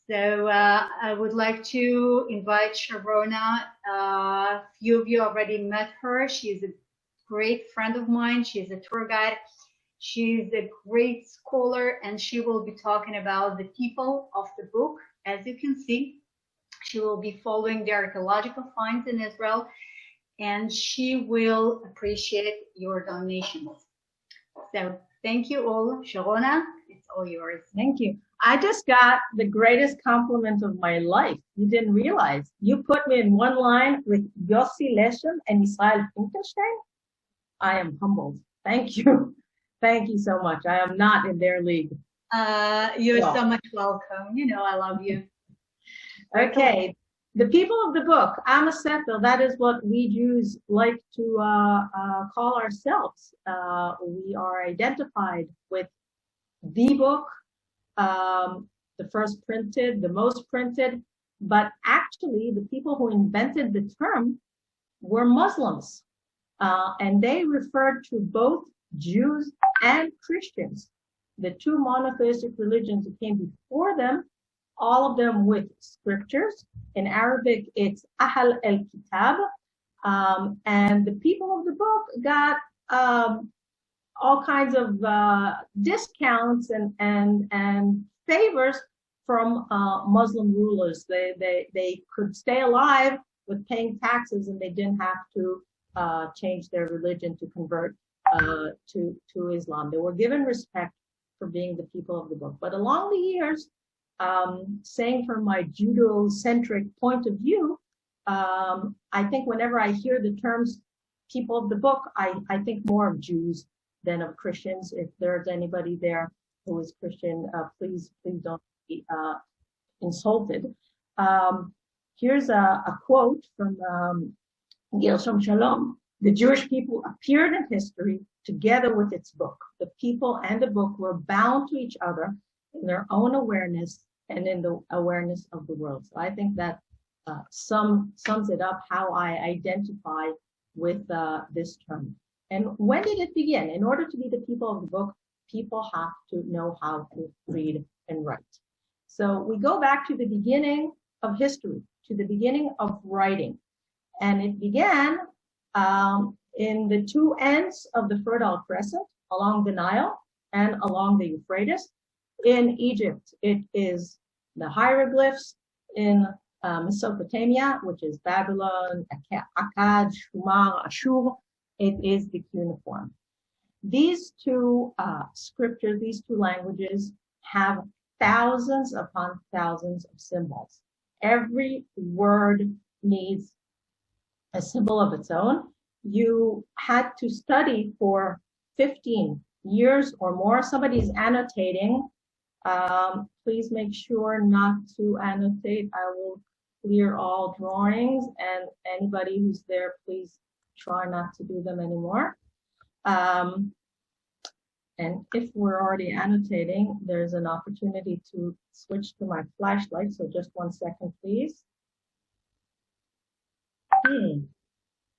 So I would like to invite Sharona. A few of you already met her. She's a great friend of mine. She's a tour guide. She's a great scholar, and she will be talking about the people of the book. As you can see, she will be following the archaeological finds in Israel, and she will appreciate your donations. So thank you all. Sharona, it's all yours. Thank you. I just got the greatest compliment of my life. You didn't realize. You put me in one line with Yossi Leshem and Israel Finkelstein. I am humbled. Thank you. Thank you so much. I am not in their league. You're so much welcome. You know, I love you. Okay. The people of the book, Am HaSefer, that is what we Jews like to call ourselves. We are identified with the book, the first printed, the most printed, but actually the people who invented the term were Muslims, and they referred to both Jews and Christians, the two monotheistic religions that came before them, all of them with scriptures. In Arabic, it's Ahl al-Kitab, and the people of the book got all kinds of discounts and favors from Muslim rulers. They could stay alive with paying taxes, and they didn't have to change their religion to convert to Islam. They were given respect for being the people of the book. But along the years, saying from my Judo-centric point of view, I think whenever I hear the terms people of the book, I think more of Jews than of Christians. If there's anybody there who is Christian, please don't be insulted. Here's a quote from Gershom Shalom. The Jewish people appeared in history together with its book. The people and the book were bound to each other in their own awareness and in the awareness of the world. So I think that sums it up how I identify with this term. And when did it begin? In order to be the people of the book, people have to know how to read and write. So we go back to the beginning of history, to the beginning of writing. And it began in the two ends of the Fertile Crescent, along the Nile and along the Euphrates. In Egypt, it is the hieroglyphs. In Mesopotamia, which is Babylon, Akkad, Shumar, Ashur, it is the cuneiform. These two scriptures, these two languages have thousands upon thousands of symbols. Every word needs a symbol of its own. You had to study for 15 years or more. Somebody's annotating. Please make sure not to annotate. I will clear all drawings, and anybody who's there, please try not to do them anymore. And if we're already annotating, there's an opportunity to switch to my flashlight. So just 1 second, please.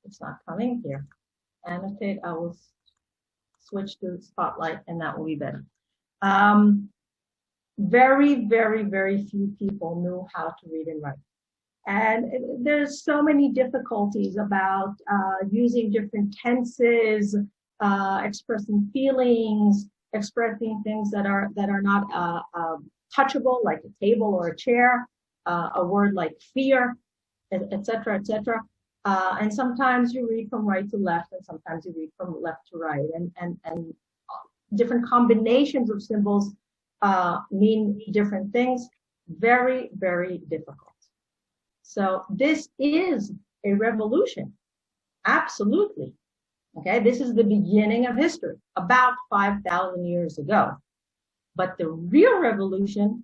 It's not coming here. Annotate, I will switch to spotlight, and that will be better. Very, very, very few people knew how to read and write. And there's so many difficulties about using different tenses, expressing feelings, expressing things that are not touchable, like a table or a chair, a word like fear, etc., etc. And sometimes you read from right to left, and sometimes you read from left to right, and different combinations of symbols mean different things. Very, very difficult. So this is a revolution, absolutely. Okay, this is the beginning of history, about 5,000 years ago. But the real revolution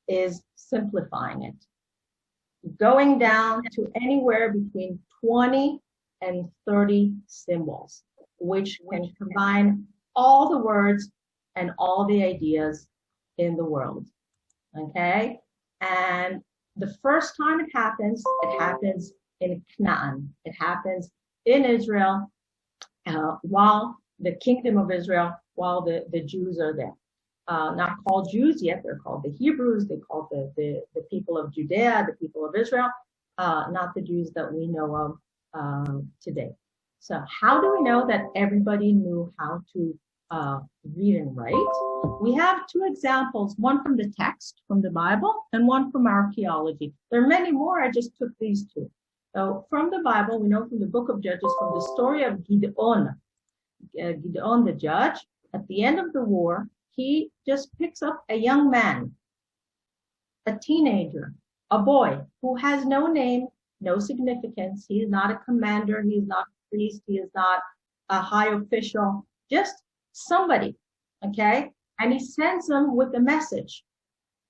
is simplifying it, going down to anywhere between 20 and 30 symbols, which can combine all the words and all the ideas in the world. Okay, and the first time it happens in Canaan. It happens in Israel while the kingdom of Israel, while the Jews are there. not called Jews yet. They're called the Hebrews. They called the people of Judea, the people of Israel, not the Jews that we know of today. So how do we know that everybody knew how to read and write? We have two examples, one from the text, from the Bible, and one from archaeology. There are many more, I just took these two. So from the Bible, we know from the book of Judges, from the story of Gideon, Gideon the judge, at the end of the war, he just picks up a young man, a teenager, a boy who has no name, no significance. He is not a commander. He is not a priest. He is not a high official, just somebody, okay? And he sends them with a message.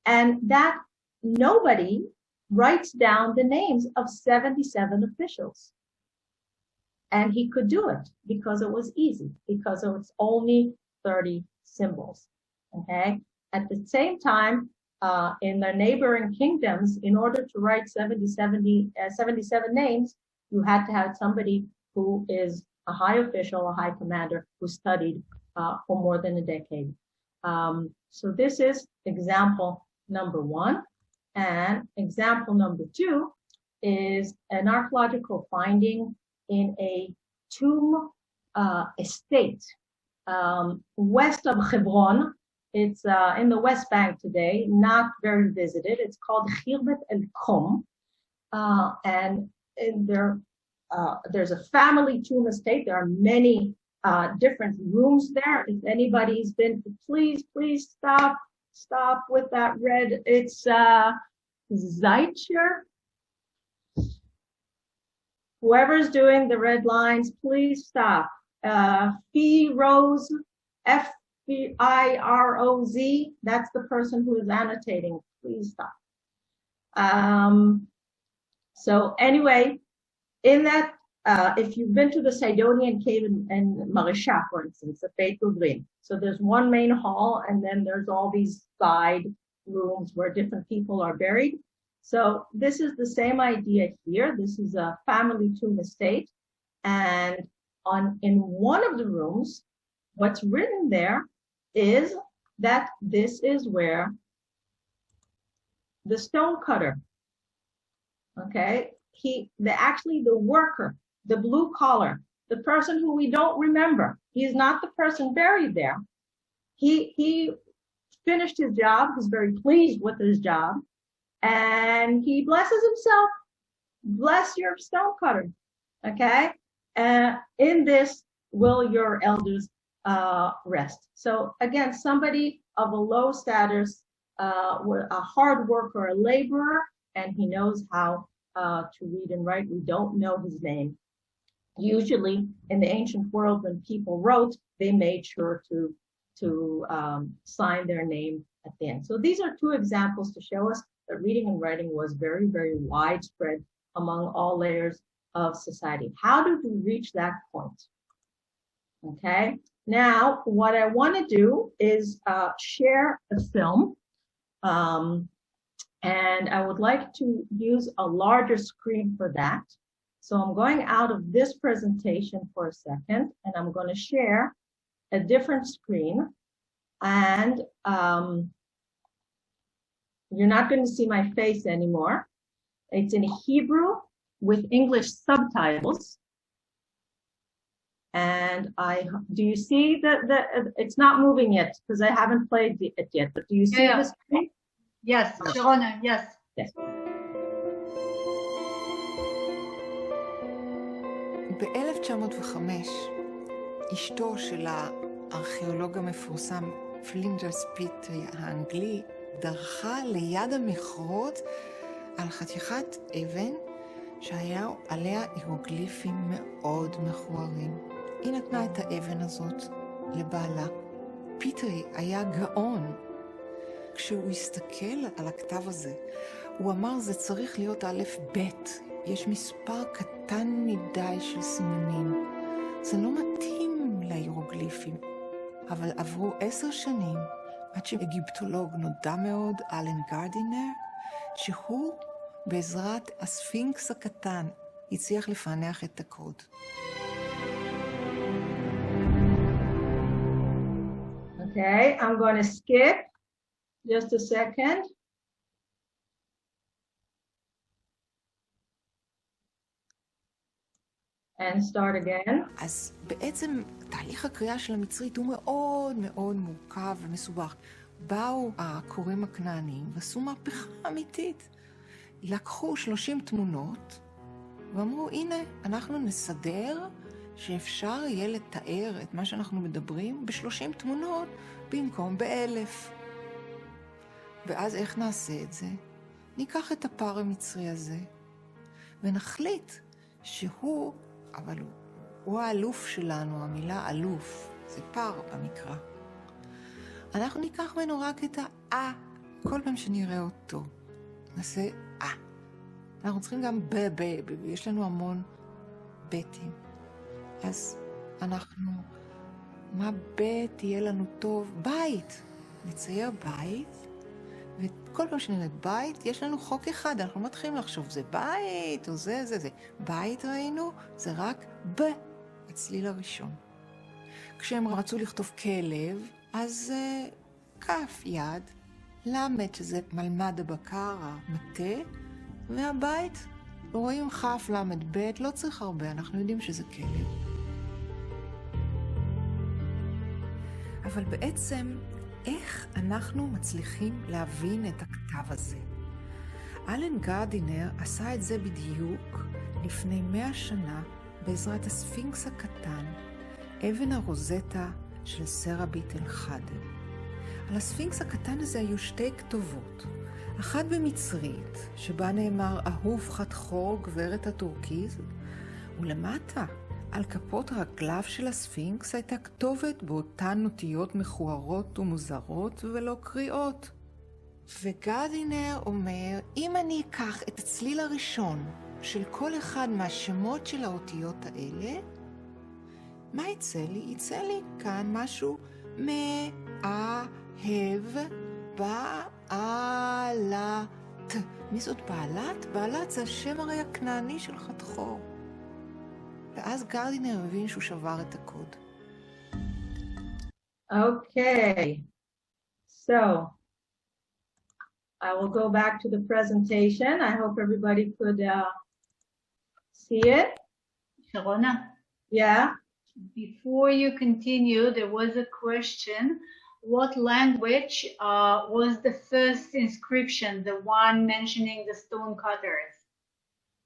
And that nobody writes down the names of 77 officials. And he could do it because it was easy, because it was only 30 symbols, okay? At the same time, in the neighboring kingdoms, in order to write 77 names, you had to have somebody who is a high official, a high commander, who studied for more than a decade. So this is example number one. And example number two is an archaeological finding in a tomb estate west of Hebron. It's in the West Bank today, not very visited. It's called Khirbet el-Kom. And there's a family tomb estate. There are many different rooms there. If anybody's been, please stop with that red. It's Zeitcher. Whoever's doing the red lines, please stop. Firoz, Firoz, that's the person who is annotating. Please stop. So anyway, in that, if you've been to the Sidonian cave in Marisha, for instance, the Beit Guvrin, so there's one main hall, and then there's all these side rooms where different people are buried. So this is the same idea here. This is a family tomb estate, and in one of the rooms, what's written there is that this is where the stonecutter, okay, actually the worker, the blue collar, the person who we don't remember, he's not the person buried there. He finished his job. He's very pleased with his job, and he blesses himself. Bless your stonecutter, okay? In this will your elders rest. So again, somebody of a low status, a hard worker, a laborer, and he knows how to read and write. We don't know his name. Usually in the ancient world, when people wrote, they made sure to sign their name at the end. So these are two examples to show us that reading and writing was very, very widespread among all layers of society. How did we reach that point? Okay, now what I want to do is share a film, and I would like to use a larger screen for that. So I'm going out of this presentation for a second, and I'm going to share a different screen, and you're not going to see my face anymore. It's in Hebrew with English subtitles. And do you see it's not moving yet because I haven't played it yet, but do you see the screen? Yes, Sharona, yes. Yes. ב-1905 אשתו של הארכיאולוג המפורסם פלינדרס פיטרי האנגלי דרכה ליד המכרות על חתיכת אבן שהיה עליה הירוגליפים מאוד מכוערים. היא נתנה את האבן הזאת לבעלה. פיטרי היה גאון. כשהוא הסתכל על הכתב הזה, הוא אמר זה צריך להיות א' ב'. יש מספר קטן מדי של סימנים. זה לא מתאים להירוגליפים. אבל עברו 10 שנים עד שאגיפטולוג נודע מאוד, אלן גרדינר, שהוא בעזרת הספינקס הקטן הצליח לפענח את הקוד. Okay, I'm going to skip just a second. And start again. אז בעצם תהליך הקריאה של המצרית הוא מאוד מאוד מורכב ומסובך. באו הקוראים הכנענים ועשו מהפכה אמיתית. לקחו 30 תמונות ואמרו, הנה, אנחנו נסדר שאפשר יהיה לתאר את מה שאנחנו מדברים ב30 תמונות במקום ב1000. ואז איך נעשה את זה? ניקח את הפר המצרי הזה ונחליט שהוא, אבל הוא האלוף שלנו, המילה אלוף, זה פר במקרא. אנחנו ניקח ממנו רק את כל פעם שנראה אותו. נעשה אנחנו צריכים גם יש לנו המון בתים. אז אנחנו, מה בית יהיה לנו טוב? בית. נצייר בית, וכל פעם שנראית בית, יש לנו חוק אחד. אנחנו מתחילים לחשוב, זה בית, או זה. בית ראינו, זה רק הצליל הראשון. כשהם רצו לכתוב כלב, אז כף יד, למד, שזה מלמד הבקר, המטה, והבית, רואים כף למד בית, לא צריך הרבה, אנחנו יודעים שזה כלב. אבל בעצם, איך אנחנו מצליחים להבין את הכתב הזה? אלן גרדינר עשה את זה בדיוק לפני 100 שנה בעזרת הספינקס הקטן, אבן הרוזטה של סרה ביטל חדה. על הספינקס הקטן הזה היו 2 כתובות, אחת במצרית, שבה נאמר אהוב חתכור גברת הטורקיז, ולמטה, על כפות רגליו של הספינקס הייתה כתובת באותן אותיות מכוערות ומוזרות ולא קריאות. וגרדינר אומר, אם אני אקח את הצליל הראשון של כל אחד מהשמות של האותיות האלה, מה יצא לי? יצא לי כאן משהו מאהב בעלת. מי זאת בעלת? בעלת זה השם הרי הכנעני של חתכור. ואז גרדינר הבין שהוא שבר את הקוד. Okay, so I will go back to the presentation. I hope everybody could see it. Sharona? Yeah. Before you continue, there was a question. What language was the first inscription, the one mentioning the stone cutters?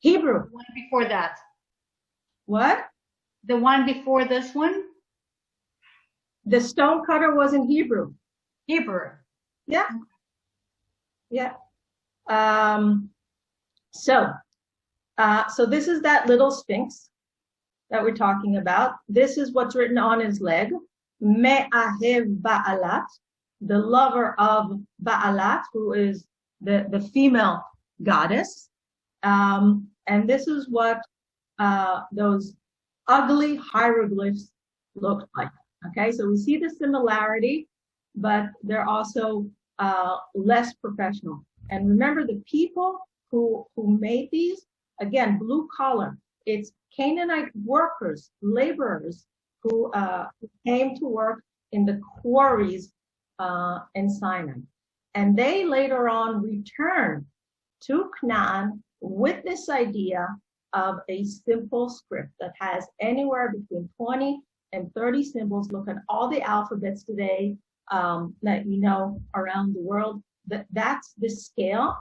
Hebrew. The one before that. What? The one before this one? The stone cutter was in Hebrew. Hebrew. Yeah. Yeah. So this is that little sphinx that we're talking about. This is what's written on his leg. Me'ahev Ba'alat, the lover of Ba'alat, who is the female goddess. And this is what those ugly hieroglyphs looked like. Okay, so we see the similarity, but they're also less professional. And remember, the people who made these, again, blue collar, it's Canaanite workers, laborers who came to work in the quarries in Sinai. And they later on returned to Canaan with this idea of a simple script that has anywhere between 20 and 30 symbols. Look at all the alphabets today that you know around the world. That's the scale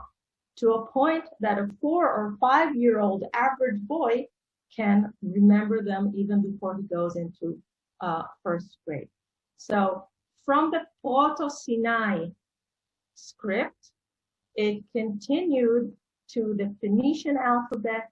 to a point that a 4 or 5-year-old average boy can remember them even before he goes into first grade. So from the Proto-Sinai script, it continued to the Phoenician alphabet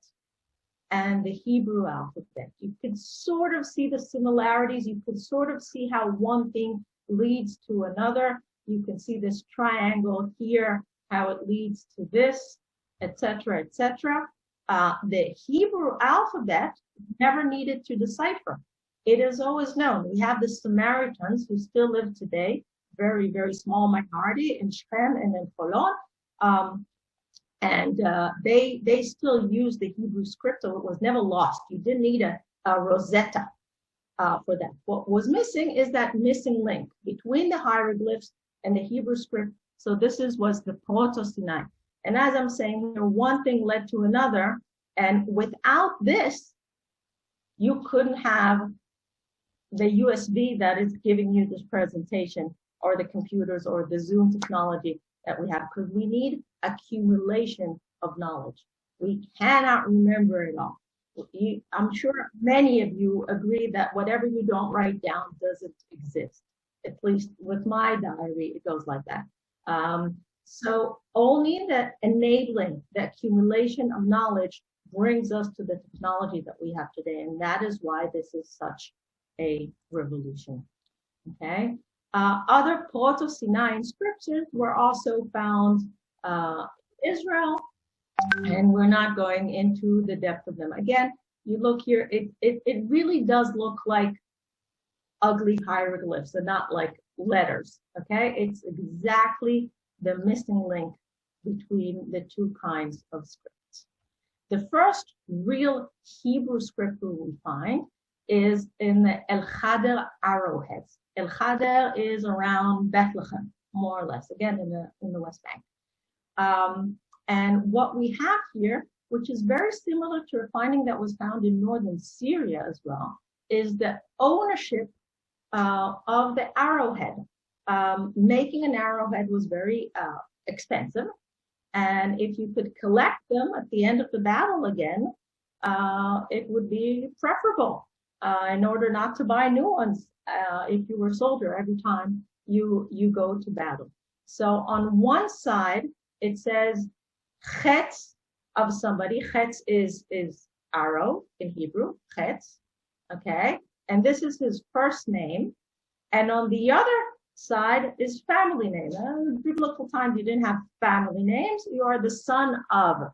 and the Hebrew alphabet. You could sort of see the similarities. You could sort of see how one thing leads to another. You can see this triangle here, how it leads to this, etc., etc. The Hebrew alphabet never needed to decipher. It is always known. We have the Samaritans who still live today, very, very small minority in Shechem and in Holon. And they still use the Hebrew script, so it was never lost. You didn't need a Rosetta. for that. What was missing is that missing link between the hieroglyphs and the Hebrew script. So this was the Proto-Sinai. And as I'm saying here, one thing led to another. And without this, you couldn't have the USB that is giving you this presentation, or the computers, or the Zoom technology that we have, because we need accumulation of knowledge. We cannot remember it all. I'm sure many of you agree that whatever you don't write down doesn't exist. At least with my diary, it goes like that. So only the enabling, the accumulation of knowledge brings us to the technology that we have today. And that is why this is such a revolution. Okay. Other Proto-Sinai scriptures were also found in Israel, and we're not going into the depth of them. Again, you look here, it really does look like ugly hieroglyphs and not like letters. Okay. It's exactly the missing link between the two kinds of scripts. The first real Hebrew script we find is in the El Khader arrowheads. El Khader is around Bethlehem, more or less, again in the West Bank. And what we have here, which is very similar to a finding that was found in northern Syria as well, is the ownership of the arrowhead. Making an arrowhead was very expensive, and if you could collect them at the end of the battle again, it would be preferable in order not to buy new ones if you were a soldier every time you go to battle. So on one side, it says chetz of somebody. Chetz is arrow in Hebrew, chetz, okay? And this is his first name. And on the other side is family name. In biblical times, you didn't have family names. You are the son of,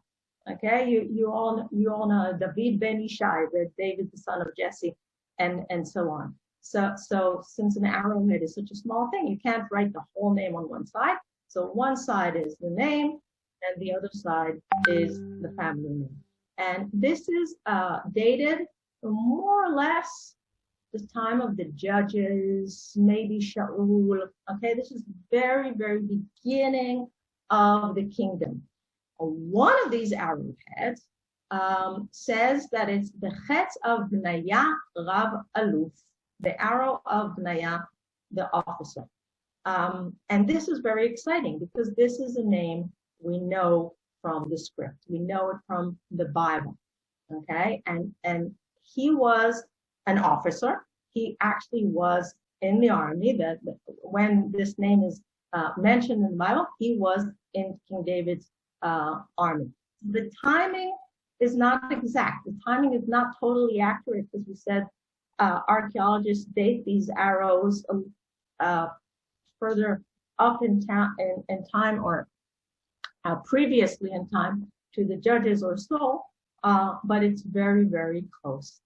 okay? You all know David ben Ishai, David, the son of Jesse, and so on. So since an arrowhead is such a small thing, you can't write the whole name on one side. So one side is the name, and the other side is the family name. And this is dated more or less the time of the judges, maybe Shaul. Okay, this is very, very beginning of the kingdom. One of these arrowheads says that it's the chetz of Bnaya Rav Aluf, the arrow of Bnaya, the officer. And this is very exciting because this is a name we know from the script. We know it from the Bible. Okay, and he was an officer. He actually was in the army. That when this name is mentioned in the Bible, he was in King David's army. The timing is not exact. The timing is not totally accurate, because we said archaeologists date these arrows further up in time, or previously in time to the judges or so, but it's very, very close.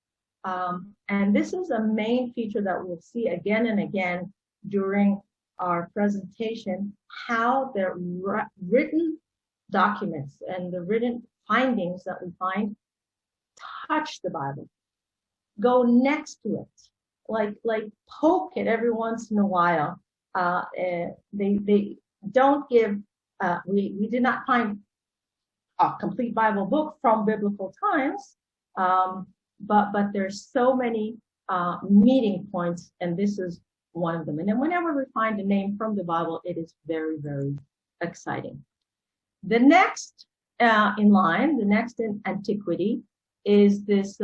And this is a main feature that we'll see again and again during our presentation, how the written documents and the written findings that we find touch the Bible, go next to it, like poke it every once in a while. They don't give, we did not find a complete Bible book from biblical times, but there's so many meeting points, and this is one of them. And then whenever we find a name from the Bible, it is very, very exciting. The next in line, the next in antiquity, is this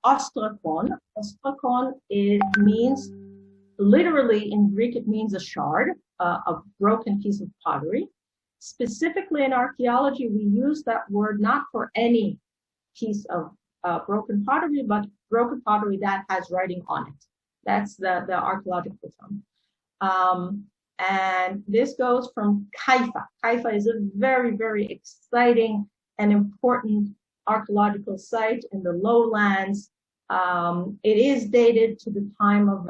ostrakon. Ostrakon, it means, literally in Greek, it means a shard, a broken piece of pottery. Specifically in archaeology, we use that word not for any piece of broken pottery, but broken pottery that has writing on it. That's the archaeological term. And this goes from Haifa. Haifa is a very, very exciting and important archaeological site in the lowlands. It is dated to the time of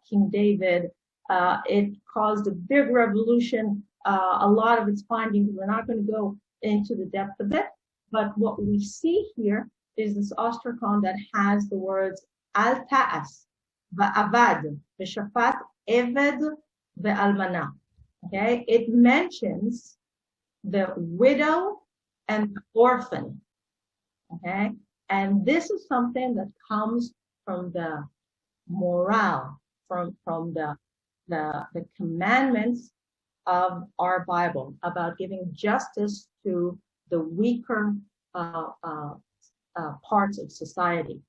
King David. It caused a big revolution. A lot of its findings, we're not going to go into the depth of it, but what we see here is this ostrakon that has the words al ta'as, va'avad, v'shafat eved ve'almana. Okay, it mentions the widow and the orphan. Okay, and this is something that comes from the morale, from the commandments of our Bible about giving justice to the weaker parts of society.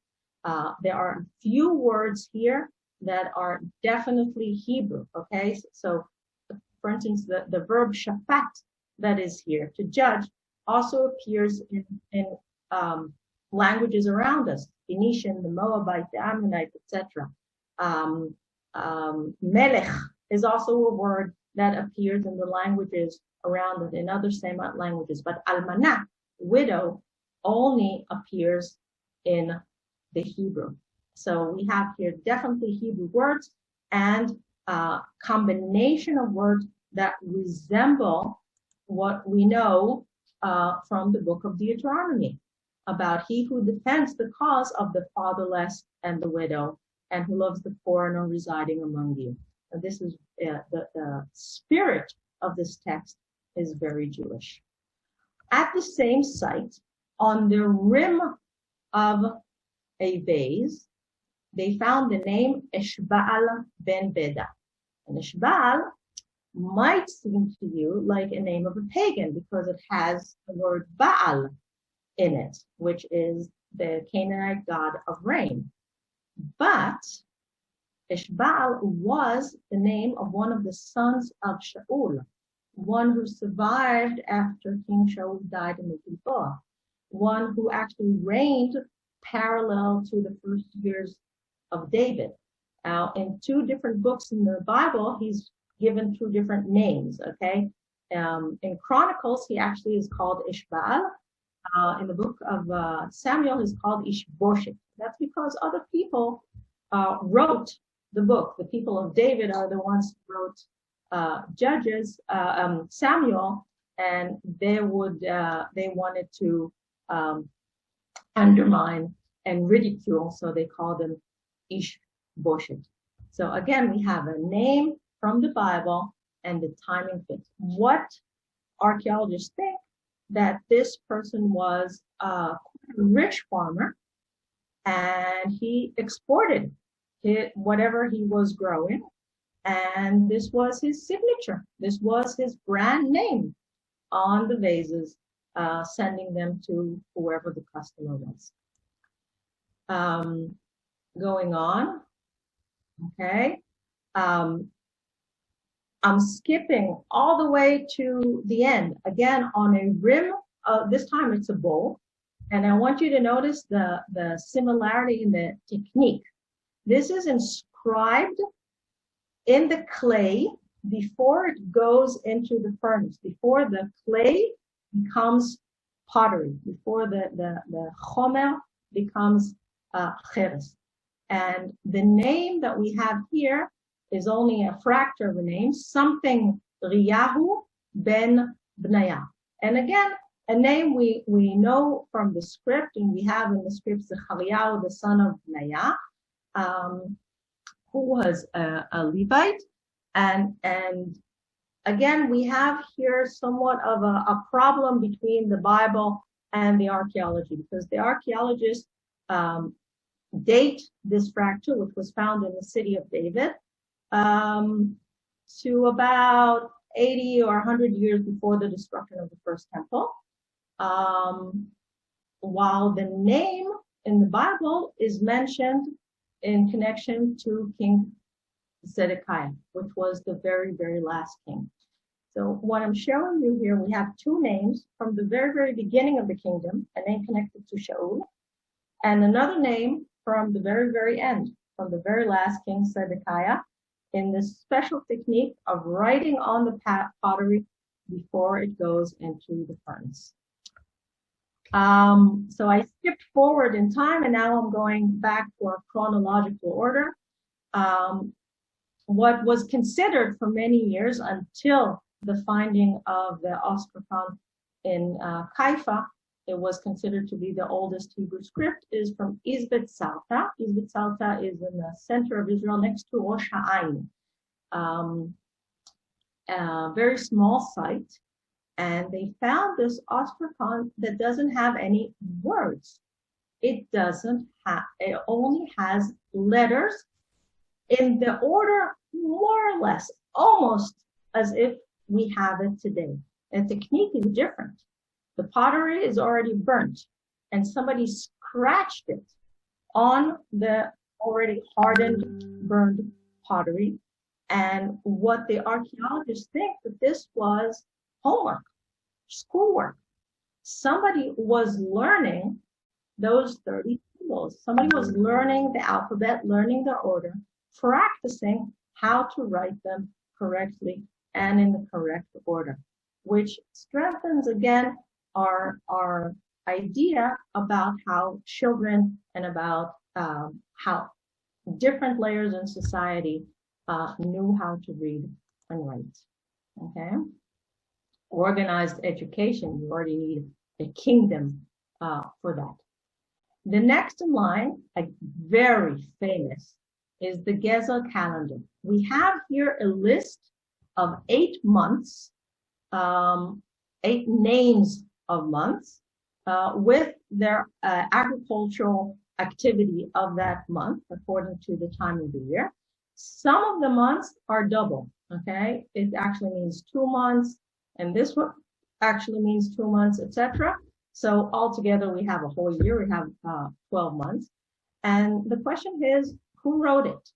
There are a few words here that are definitely Hebrew, okay? So, for instance, the verb shafat that is here, to judge, also appears in languages around us, Phoenician, the Moabite, the Ammonite, etc. Melech is also a word that appears in the languages around it, in other Semite languages, but almanah, widow, only appears in the Hebrew. So we have here definitely Hebrew words and a combination of words that resemble what we know from the book of Deuteronomy about he who defends the cause of the fatherless and the widow and who loves the foreigner residing among you. And this is the spirit of this text is very Jewish. At the same site, on the rim of a vase, they found the name Eshbaal ben Beda. And Eshbaal might seem to you like a name of a pagan because it has the word Baal in it, which is the Canaanite god of rain. But Eshbaal was the name of one of the sons of Shaul, one who survived after King Shaul died in the Gilboa, one who actually reigned parallel to the first years of David. Now, in two different books in the Bible, he's given two different names, okay? In Chronicles, he actually is called Ishbaal. In the book of Samuel, he's called Ishbosheth. That's because other people wrote the book. The people of David are the ones who wrote Judges, Samuel, and they wanted to undermine and ridicule, so they called him Ishbosheth. So again, we have a name from the Bible and the timing fits. What archaeologists think that this person was a rich farmer and he exported whatever he was growing, and this was his signature. This was his brand name on the vases, sending them to whoever the customer was. Going on, okay. I'm skipping all the way to the end. Again, on a rim, this time it's a bowl. And I want you to notice the similarity in the technique. This is inscribed in the clay before it goes into the furnace, before the clay becomes pottery, before the chomer becomes cheres. And the name that we have here is only a fracture of a name, something Riyahu ben Bnaya. And again, a name we know from the script, and we have in the script Zechariah, the son of Bnaya, who was a Levite. And again, we have here somewhat of a problem between the Bible and the archaeology, because the archaeologists date this fracture, which was found in the city of David, to about 80 or 100 years before the destruction of the first temple, while the name in the Bible is mentioned in connection to King Zedekiah, which was the very, very last king. So what I'm showing you here, we have two names from the very, very beginning of the kingdom, a name connected to Shaul, and another name from the very, very end, from the very last king Zedekiah, in this special technique of writing on the pottery before it goes into the furnace. So I skipped forward in time, and now I'm going back to our chronological order. What was considered for many years until the finding of the Ostracon in Haifa it was considered to be the oldest Hebrew script, is from Izbet Salta. Izbet Salta is in the center of Israel next to Rosh Ha'ain. A very small site. And they found this Ostrakon that doesn't have any words. It only has letters in the order more or less, almost as if we have it today. And the technique is different. The pottery is already burnt, and somebody scratched it on the already hardened, burned pottery. And what the archaeologists think that this was homework, schoolwork. Somebody was learning those 30 symbols. Somebody was learning the alphabet, learning the order, practicing how to write them correctly and in the correct order, which strengthens again our idea about how children and about how different layers in society knew how to read and write. Okay, organized education. You already need a kingdom for that. The next in line, very famous, is the Gezel calendar. We have here a list of 8 months, 8 names of months, with their agricultural activity of that month according to the time of the year. Some of the months are double, okay? It actually means 2 months, and this one actually means 2 months, etc. So altogether, we have a whole year. We have 12 months. And the question is, who wrote it?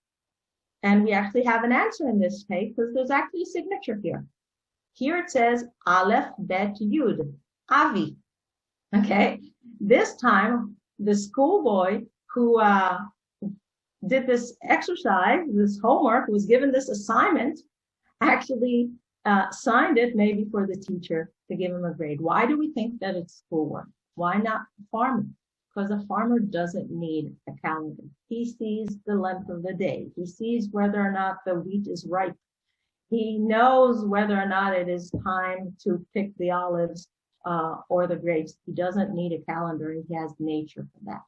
And we actually have an answer in this case because there's actually a signature here. Here it says Aleph, Bet, Yud, Avi. Okay. This time, the schoolboy who did this exercise, this homework, was given this assignment, actually signed it maybe for the teacher to give him a grade. Why do we think that it's schoolwork? Why not farming? Because a farmer doesn't need a calendar. He sees the length of the day. He sees whether or not the wheat is ripe. He knows whether or not it is time to pick the olives or the grapes. He doesn't need a calendar. He has nature for that.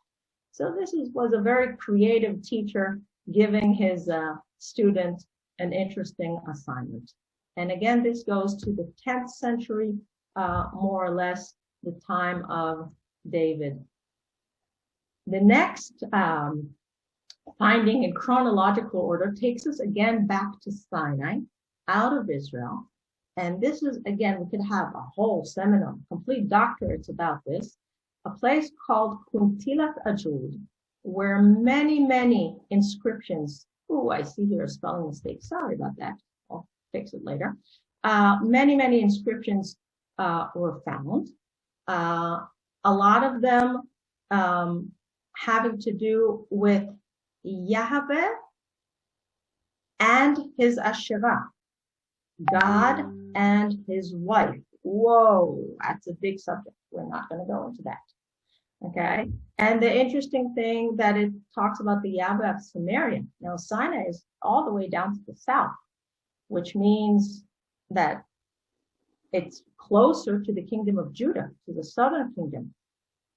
So this was a very creative teacher giving his student an interesting assignment. And again, this goes to the 10th century, more or less, the time of David. The next finding in chronological order takes us again back to Sinai, out of Israel. And this is, again, we could have a whole seminar, complete doctorates about this, a place called Kuntilat Ajud, where many, many inscriptions, I see here a spelling mistake, sorry about that, I'll fix it later. Many, many inscriptions were found. A lot of them having to do with Yahweh and his Asherah, God and his wife. Whoa, that's a big subject. We're not going to go into that. Okay. And the interesting thing that it talks about the Yahweh of Samaria. Now, Sinai is all the way down to the south, which means that it's closer to the kingdom of Judah, to the southern kingdom.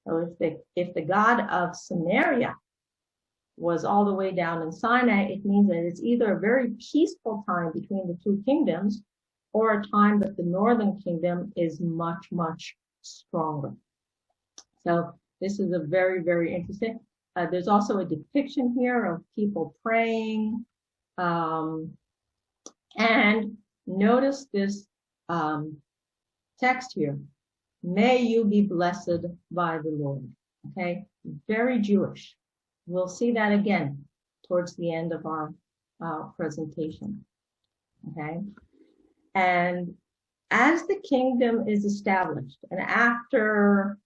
So if the God of Samaria was all the way down in Sinai, it means that it's either a very peaceful time between the two kingdoms or a time that the northern kingdom is much, much stronger. So this is a very, very interesting. There's also a depiction here of people praying. And notice this text here. May you be blessed by the Lord. Okay, very Jewish. We'll see that again towards the end of our presentation. Okay, and as the kingdom is established, and after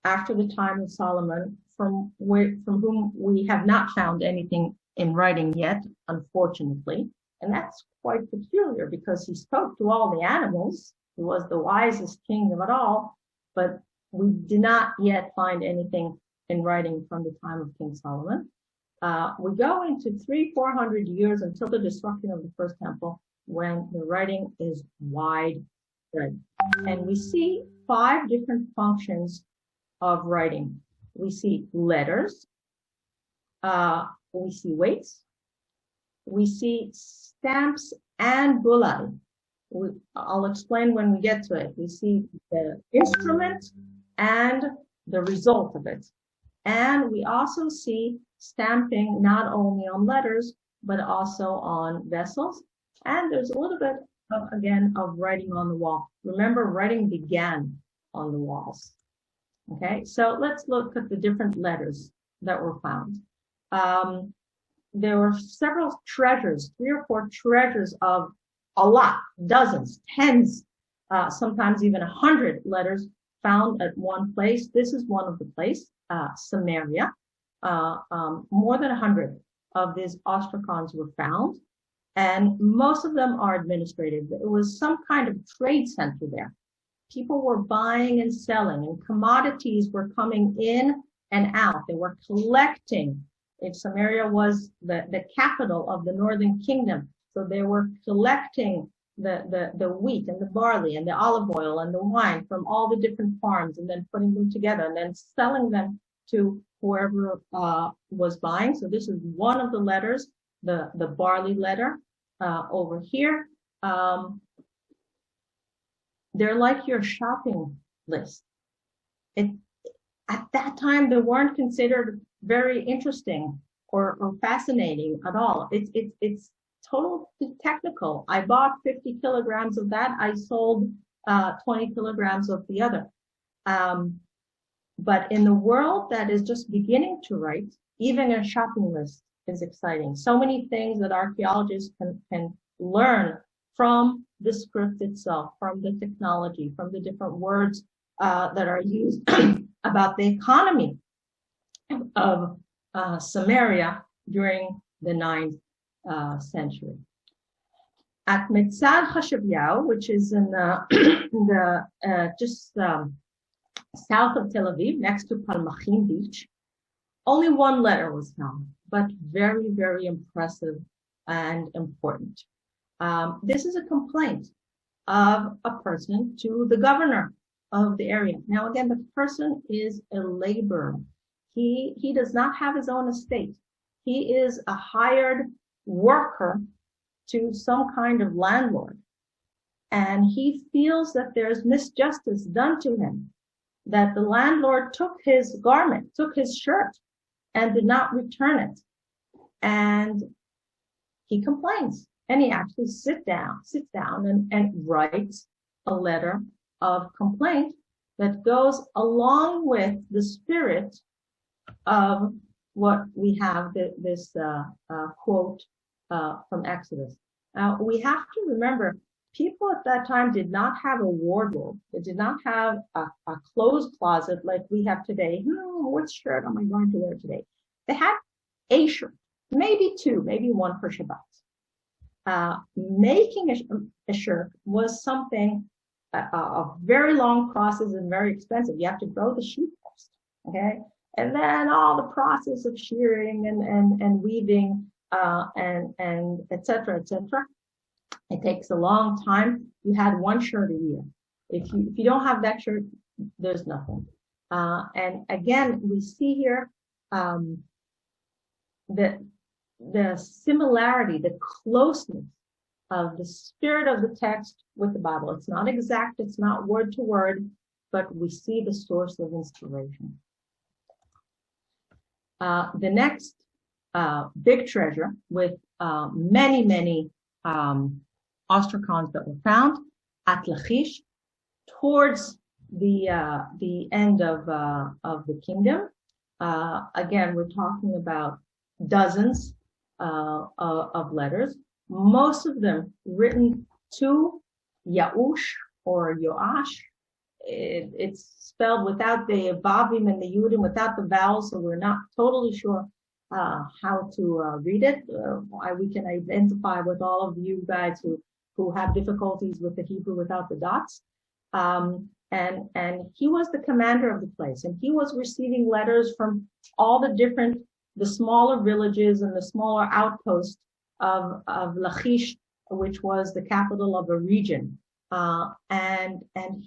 the time of Solomon, from whom we have not found anything in writing yet, unfortunately, and that's quite peculiar because he spoke to all the animals. He was the wisest king of it all, but we did not yet find anything in writing from the time of King Solomon. We go into 300-400 years until the destruction of the first temple, when the writing is widespread. And we see 5 different functions of writing. We see letters, we see weights, we see stamps and bullae. I'll explain when we get to it. We see the instrument and the result of it. And we also see stamping not only on letters, but also on vessels. And there's a little bit of, again, of writing on the wall. Remember, writing began on the walls. Okay, so let's look at the different letters that were found. There were several treasures, 3 or 4 treasures of a lot, dozens, tens, sometimes even 100 letters found at one place. This is one of the places, Samaria. More than 100 of these ostracons were found, and most of them are administrative. It was some kind of trade center there. People were buying and selling, and commodities were coming in and out. They were collecting. If Samaria was the capital of the northern kingdom, so they were collecting the wheat and the barley and the olive oil and the wine from all the different farms, and then putting them together and then selling them to whoever was buying. So this is one of the letters, the barley letter over here. They're like your shopping list. At that time, they weren't considered very interesting or fascinating at all. It's totally technical. I bought 50 kilograms of that. I sold 20 kilograms of the other. But in the world that is just beginning to write, even a shopping list is exciting. So many things that archaeologists can learn from the script itself, from the technology, from the different words that are used about the economy of Samaria during the 9th century. At Mitzad Hashavyau, which is in just south of Tel Aviv, next to Palmachim Beach, only one letter was found, but very, very impressive and important. This is a complaint of a person to the governor of the area. Now, again, the person is a laborer. He does not have his own estate. He is a hired worker to some kind of landlord. And he feels that there's misjustice done to him, that the landlord took his garment, took his shirt, and did not return it. And he complains. And he actually sits down and writes a letter of complaint that goes along with the spirit of what we have, this quote from Exodus. Now, we have to remember, people at that time did not have a wardrobe. They did not have a clothes closet like we have today. What shirt am I going to wear today? They had a shirt, maybe 2, maybe 1 for Shabbat. Making a shirt was something, a very long process and very expensive. You have to grow the sheep first, okay? And then all the process of shearing and weaving and et cetera, et cetera. It takes a long time. You had 1 shirt a year. If you don't have that shirt, there's nothing. And again, we see here the similarity, the closeness of the spirit of the text with the Bible. It's not exact, it's not word to word, but we see the source of inspiration. The next big treasure with many ostracons that were found at Lachish, towards the end of the kingdom. Again, we're talking about dozens of letters, most of them written to Yaush or Yoash. It's spelled without the Vavim and the Yudim, without the vowels, so we're not totally sure how to read it. We can identify with all of you guys who have difficulties with the Hebrew without the dots. And he was the commander of the place, and he was receiving letters from all the smaller villages and the smaller outposts of Lachish, which was the capital of a region. And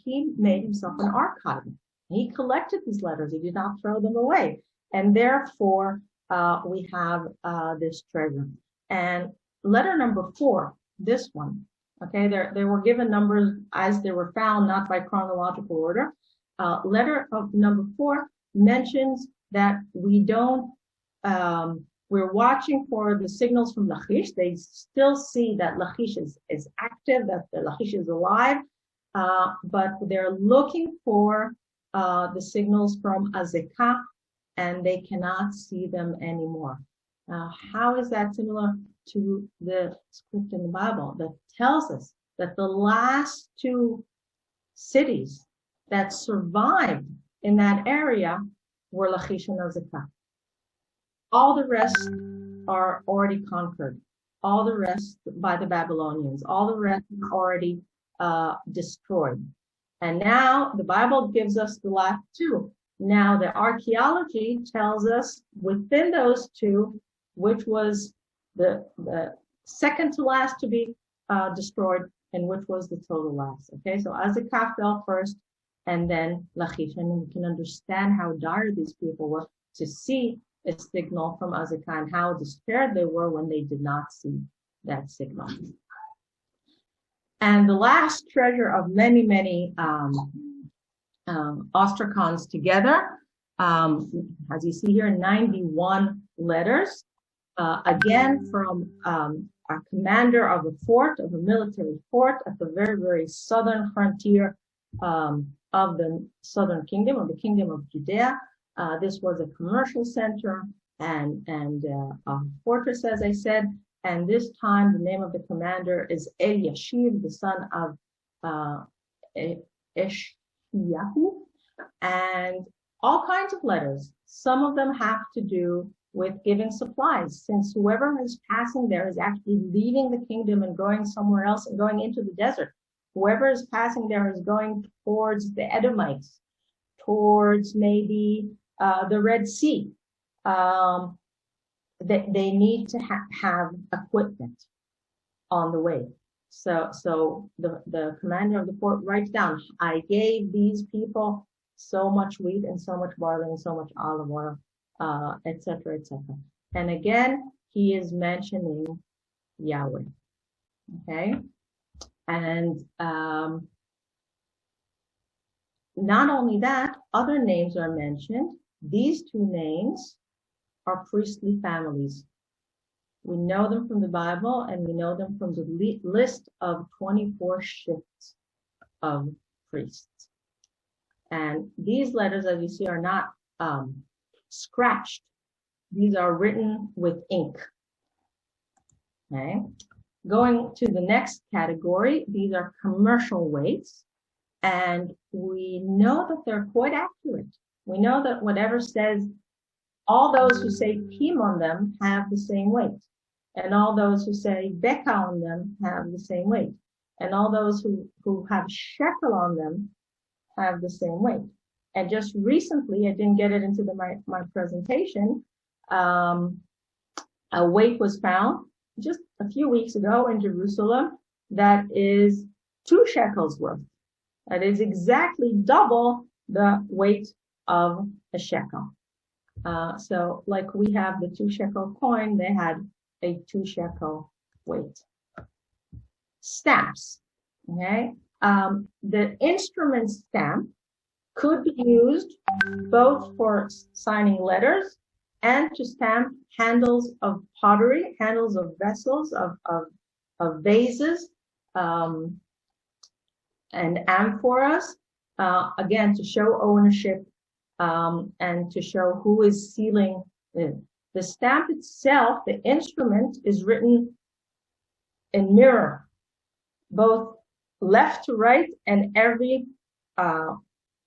he made himself an archive. He collected these letters. He did not throw them away. And therefore, we have this treasure. And letter number 4, this one, okay, they were given numbers as they were found, not by chronological order. Letter of number 4 mentions that we don't, we're watching for the signals from Lachish. They still see that Lachish is active, that the Lachish is alive, but they're looking for the signals from Azekah, and they cannot see them anymore. How is that similar to the script in the Bible that tells us that the last 2 cities that survived in that area were Lachish and Azekah? All the rest are already conquered. All the rest by the Babylonians. All the rest are already destroyed. And now the Bible gives us the last 2. Now the archaeology tells us within those 2, which was the second to last to be destroyed, and which was the total last. Okay, so Azekah fell first, and then Lachish. And you can understand how dire these people were to see a signal from Azekah, and how despaired they were when they did not see that signal. And the last treasure of many, many ostracons together, as you see here, 91 letters, again from a commander of a fort, of a military fort at the very, very southern frontier of the southern kingdom, of the kingdom of Judea. This was a commercial center and a fortress, as I said. And this time, the name of the commander is Eliashib, the son of Eshiyahu, and all kinds of letters. Some of them have to do with giving supplies, since whoever is passing there is actually leaving the kingdom and going somewhere else and going into the desert. Whoever is passing there is going towards the Edomites, towards maybe the Red Sea. They need to have equipment on the way. So the commander of the fort writes down, I gave these people so much wheat and so much barley and so much olive oil, etc., etc. And again, he is mentioning Yahweh. Okay? And not only that, other names are mentioned. These 2 names are priestly families. We know them from the Bible, and we know them from the list of 24 shifts of priests. And these letters, as you see, are not scratched. These are written with ink. Okay. Going to the next category, these are commercial weights, and we know that they're quite accurate. We know that whatever says, all those who say pim on them have the same weight, and all those who say beka on them have the same weight, and all those who have shekel on them have the same weight. And just recently, I didn't get it into my presentation, a weight was found just a few weeks ago in Jerusalem that is 2 shekels worth. That is exactly double the weight of a shekel. So like we have the 2 shekel coin, they had a 2 shekel weight. Stamps, okay? The instrument stamp could be used both for signing letters and to stamp handles of pottery, handles of vessels, of vases, and amphoras, again, to show ownership, and to show who is sealing it. The stamp itself, the instrument, is written in mirror, both left to right, and every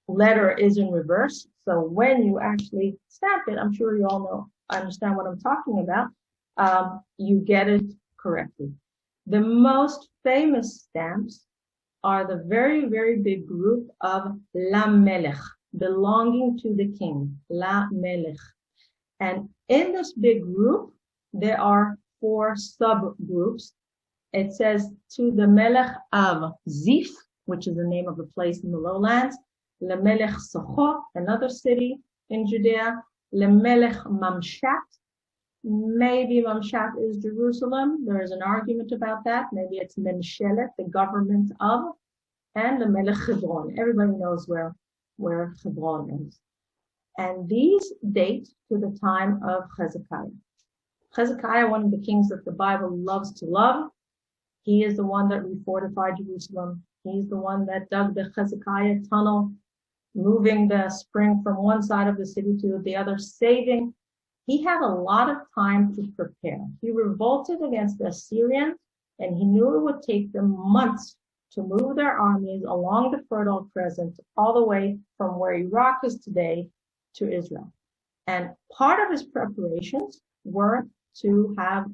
letter is in reverse. So when you actually stamp it, I'm sure you all understand what I'm talking about, you get it correctly. The most famous stamps are the very, very big group of La Melech, belonging to the king, La Melech. And in this big group, there are 4 subgroups. It says to the Melech of Zif, which is the name of a place in the lowlands, Lemelech Sochot, another city in Judea. Lemelech Mamshat. Maybe Mamshat is Jerusalem. There is an argument about that. Maybe it's Memshelet, the government of, and Lemelech Hebron. Everybody knows where Hebron is. And these date to the time of Hezekiah. Hezekiah, one of the kings that the Bible loves to love, he is the one that refortified Jerusalem. He's the one that dug the Hezekiah tunnel, moving the spring from one side of the city to the other, saving. He had a lot of time to prepare. He revolted against the Assyrians, and he knew it would take them months to move their armies along the Fertile Crescent all the way from where Iraq is today to Israel. And part of his preparations were to have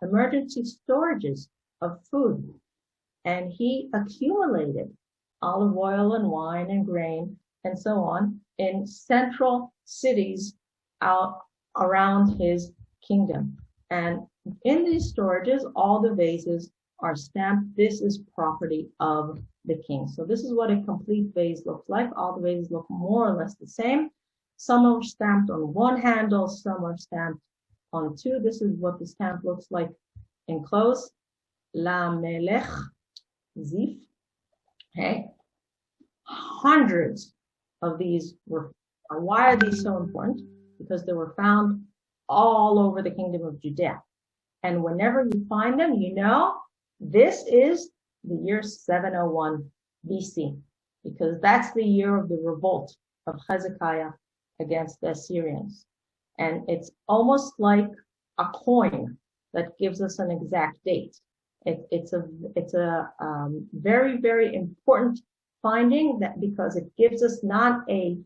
emergency storages of food. And he accumulated olive oil and wine and grain and so on in central cities out around his kingdom. And in these storages, all the vases are stamped. This is property of the king. So this is what a complete vase looks like. All the vases look more or less the same. Some are stamped on one handle, some are stamped on two. This is what the stamp looks like in close. La Melech Zif. Okay. Hundreds of these were. Why are these so important? Because they were found all over the kingdom of Judea. And whenever you find them, you know this is the year 701 BC, because that's the year of the revolt of Hezekiah against the Assyrians. And it's almost like a coin that gives us an exact date. It's a very, very important finding, that because it gives us not a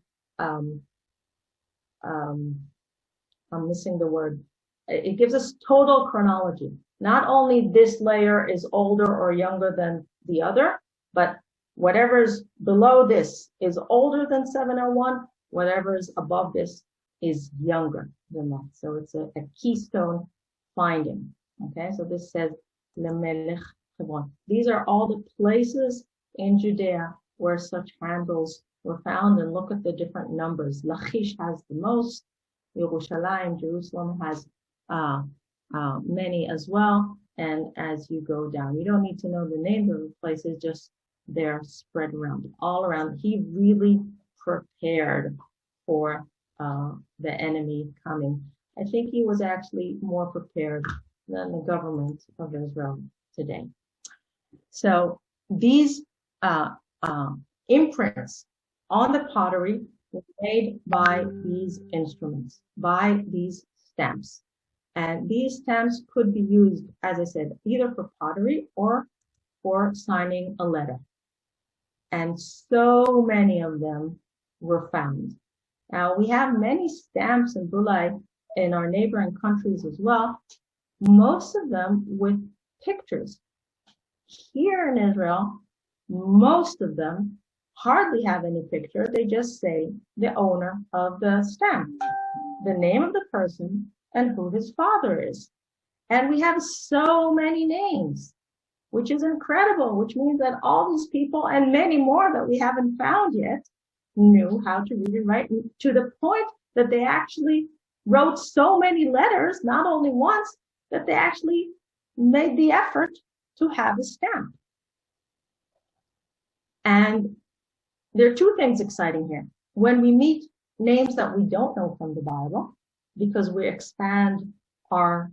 I'm missing the word. It gives us total chronology. Not only this layer is older or younger than the other, but whatever's below this is older than 701. Whatever's above this is younger than that. So it's a keystone finding. Okay, so this says Lemelech Hebron. These are all the places in Judea where such handles were found, and look at the different numbers. Lachish has the most. Yerushalayim, Jerusalem, has many as well. And as you go down, you don't need to know the names of the places, just they're spread around, all around. He really prepared for the enemy coming. I think he was actually more prepared than the government of Israel today. So these imprints on the pottery were made by these instruments, by these stamps. And these stamps could be used, as I said, either for pottery or for signing a letter. And so many of them were found. Now, we have many stamps and bullae in our neighboring countries as well, most of them with pictures. Here in Israel, most of them hardly have any picture. They just say the owner of the stamp, the name of the person, and who his father is. And we have so many names, which is incredible, which means that all these people and many more that we haven't found yet knew how to read and write, to the point that they actually wrote so many letters, not only once, that they actually made the effort to have a stamp. And there are two things exciting here. When we meet names that we don't know from the Bible, because we expand our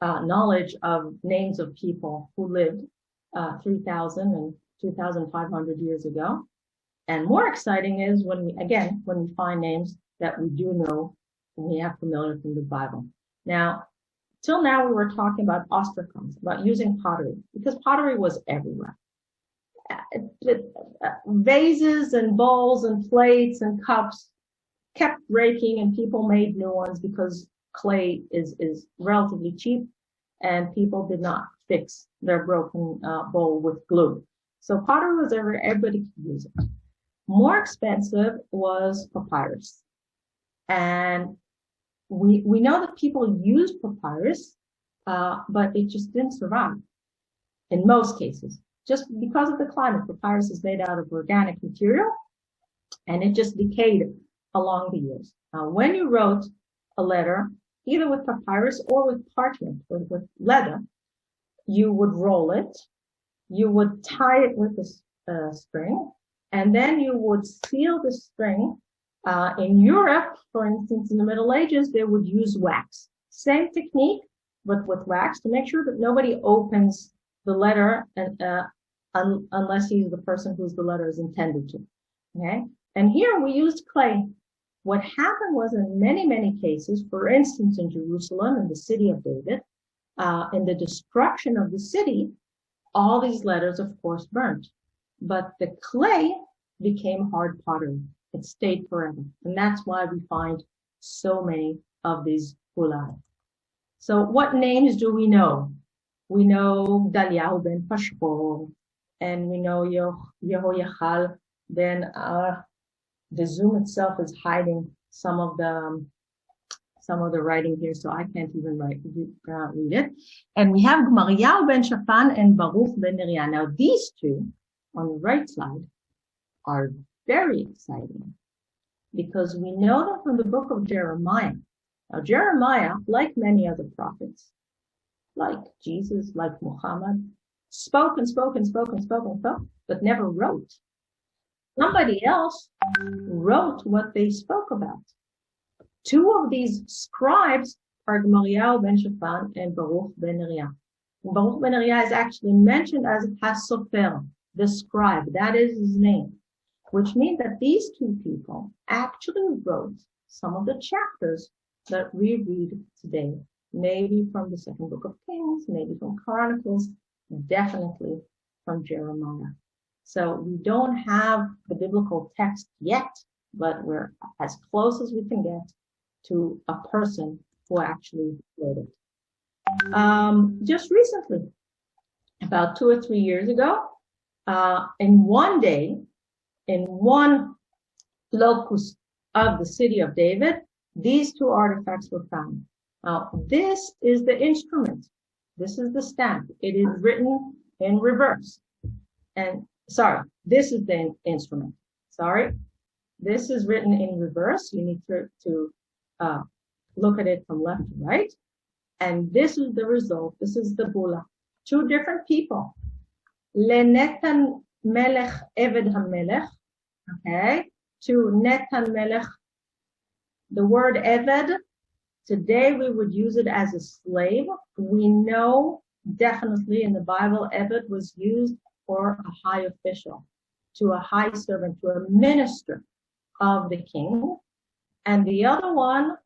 knowledge of names of people who lived 3,000 and 2,500 years ago. And more exciting is when we find names that we do know and we have familiar from the Bible. Now, till now we were talking about ostracons, about using pottery, because pottery was everywhere. Vases and bowls and plates and cups kept breaking, and people made new ones because clay is relatively cheap, and people did not fix their broken bowl with glue. So pottery was everywhere, everybody could use it. More expensive was papyrus. And we know that people used papyrus, but it just didn't survive in most cases. Just because of the climate, papyrus is made out of organic material, and it just decayed along the years. When you wrote a letter, either with papyrus or with parchment, or with leather, you would roll it, you would tie it with a string, and then you would seal the string. In Europe, for instance, in the Middle Ages, they would use wax. Same technique, but with wax, to make sure that nobody opens the letter unless he's the person whose the letter is intended to. Okay? And here we used clay. What happened was, in many, many cases, for instance, in Jerusalem, in the city of David, in the destruction of the city, all these letters, of course, burnt. But the clay became hard pottery. It stayed forever. And that's why we find so many of these bulai. So what names do we know? We know Daliyahu ben Pashhor, and we know Yehoyachal ben, the Zoom itself is hiding some of the writing here, so I can't even read it. And we have Gemariyahu ben Shaphan and Baruch ben Neriah. Now these two on the right side are very exciting, because we know them from the book of Jeremiah. Now Jeremiah, like many other prophets, like Jesus, like Muhammad, spoke, but never wrote. Somebody else wrote what they spoke about. Two of these scribes are Gemariyahu ben Shaphan and Baruch ben Neriah. Baruch ben Neriah is actually mentioned as Hasofer, the scribe. That is his name, which means that these two people actually wrote some of the chapters that we read today, maybe from the second book of Kings, maybe from Chronicles, definitely from Jeremiah. So we don't have the biblical text yet, but we're as close as we can get to a person who actually wrote it. Just recently, about 2 or 3 years ago, in one day, in one locus of the city of David, these two artifacts were found. Now, this is the instrument. This is the stamp. It is written in reverse. And sorry, this is the instrument. Sorry, this is written in reverse. You need to look at it from left to right. And this is the result. This is the bula. Two different people. Lenetan melech eved hamelech. Okay, to Netan melech. The word eved, today we would use it as a slave. We know definitely in the Bible, eved was used for a high official, to a high servant, to a minister of the king. And the other one,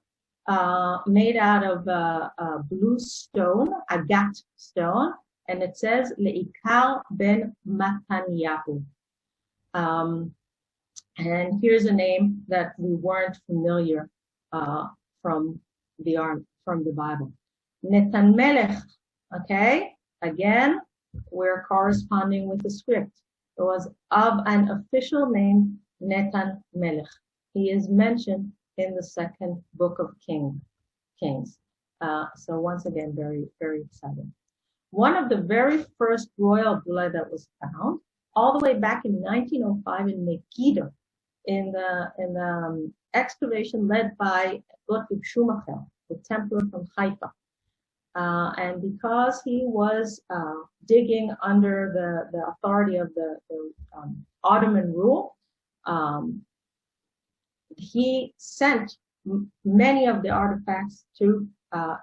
made out of a blue stone, agat stone, and it says Leikar ben Matanyahu. And here's a name that we weren't familiar from the Bible. Netan Melech, okay? Again, we're corresponding with the script. It was of an official name, Netan Melech. He is mentioned in the second book of Kings. So once again, very, very exciting. One of the very first royal bulla that was found, all the way back in 1905 in Megiddo, in the excavation led by Gottlieb Schumacher, the Templar from Haifa. And because he was digging under the authority of the Ottoman rule, he sent many of the artifacts to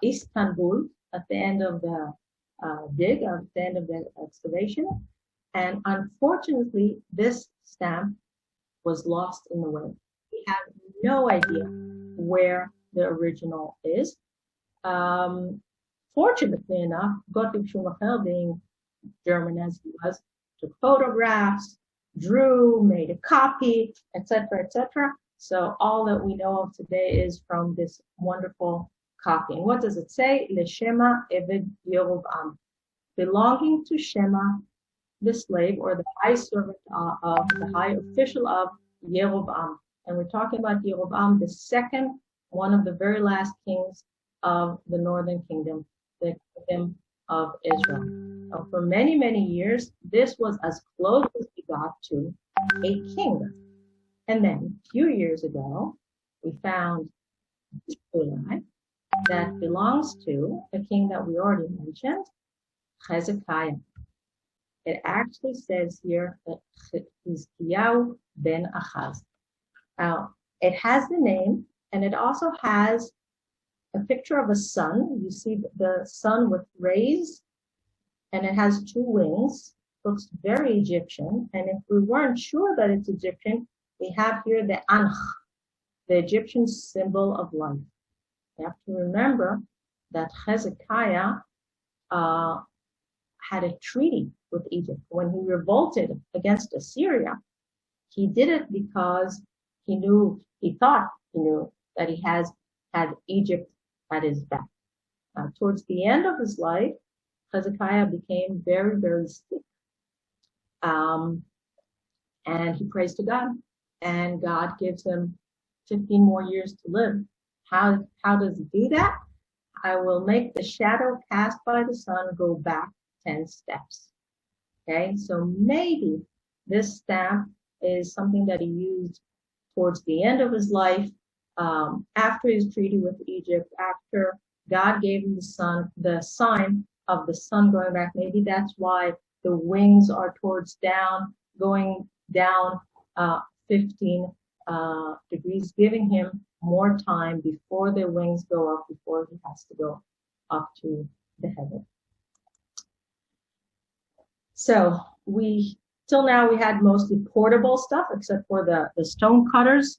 Istanbul at the end of the at the end of the excavation. And unfortunately, this stamp was lost in the way. We have no idea where the original is. Fortunately enough, Gottlieb Schumacher, being German as he was, took photographs, drew, made a copy, etc., etc. So all that we know of today is from this wonderful copy. And what does it say? Leshema Eved Yerovam, belonging to Shema, the slave or the high servant of the high official of Yerovam. And we're talking about Yerovam, the second, one of the very last kings of the northern kingdom, the kingdom of Israel. So for many, many years, this was as close as we got to a king. And then a few years ago, we found this Ulai that belongs to a king that we already mentioned, Hezekiah. It actually says here that Hizkiyahu ben Achaz. Now, it has the name, and it also has a picture of a sun. You see the sun with rays, and it has two wings. Looks very Egyptian. And if we weren't sure that it's Egyptian, we have here the Ankh, the Egyptian symbol of life. You have to remember that Hezekiah had a treaty with Egypt. When he revolted against Assyria, he did it because he thought he knew that he had Egypt at his back. Towards the end of his life, Hezekiah became very, very sick. And he prays to God, and God gives him 15 more years to live. How does he do that? I will make the shadow cast by the sun go back 10 steps. Okay, so maybe this staff is something that he used towards the end of his life, after his treaty with Egypt, after God gave him the sign of the sun going back. Maybe that's why the wings are going down 15 degrees, giving him more time before the wings go up, before he has to go up to the heaven. So till now we had mostly portable stuff, except for the stone cutters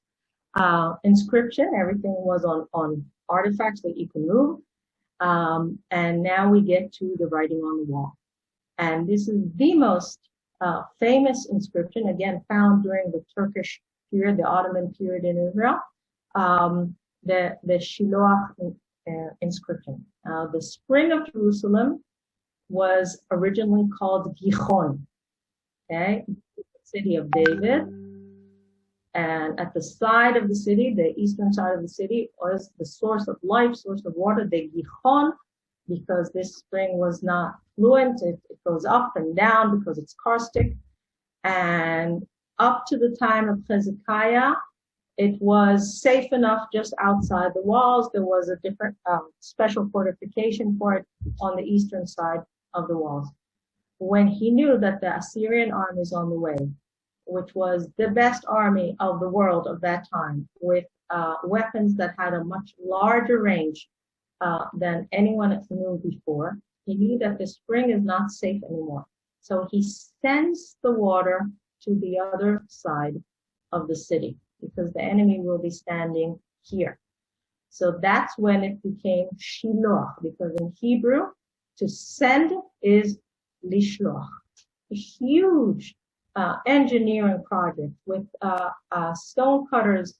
inscription. Everything was on artifacts that you can move. And now we get to the writing on the wall. And this is the most famous inscription, again, found during the Turkish period, the Ottoman period in Israel, the Shiloah inscription. The spring of Jerusalem was originally called Gihon, okay, the city of David. And at the side of the city, the eastern side of the city, was the source of life, source of water, the Gihon, because this spring was not fluent. It goes up and down because it's caustic. And up to the time of Hezekiah, it was safe enough just outside the walls. There was a different special fortification for it on the eastern side of the walls. When he knew that the Assyrian army is on the way, which was the best army of the world of that time, with weapons that had a much larger range than anyone knew before, he knew that the spring is not safe anymore. So he sends the water to the other side of the city, because the enemy will be standing here. So that's when it became Shiloh, because in Hebrew, to send is lishloach. A huge engineering project with stone cutters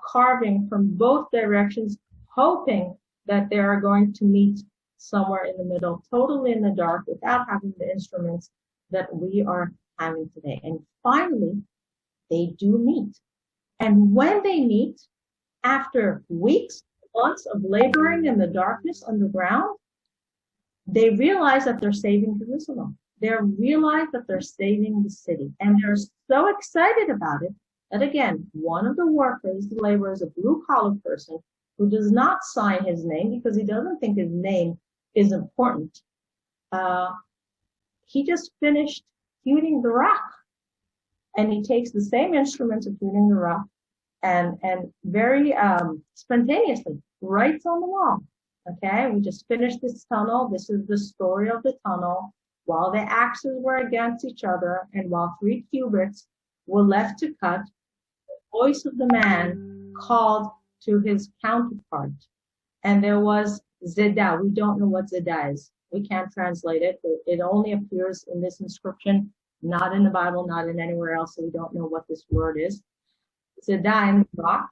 carving from both directions, hoping that they are going to meet somewhere in the middle, totally in the dark, without having the instruments that we are having today. And finally, they do meet. And when they meet, after weeks, months of laboring in the darkness underground, they realize that they're saving Jerusalem. They realize that they're saving the city. And they're so excited about it that, again, one of the workers, the laborer, is a blue-collar person who does not sign his name because he doesn't think his name is important. He just finished hewing the rock. And he takes the same instruments of hewing the rock and very spontaneously writes on the wall. Okay, we just finished this tunnel. This is the story of the tunnel. While the axes were against each other and while 3 cubits were left to cut, the voice of the man called to his counterpart. And there was Zedah. We don't know what Zedah is. We can't translate it. It only appears in this inscription, not in the Bible, not in anywhere else. So we don't know what this word is. Zedah in the rock,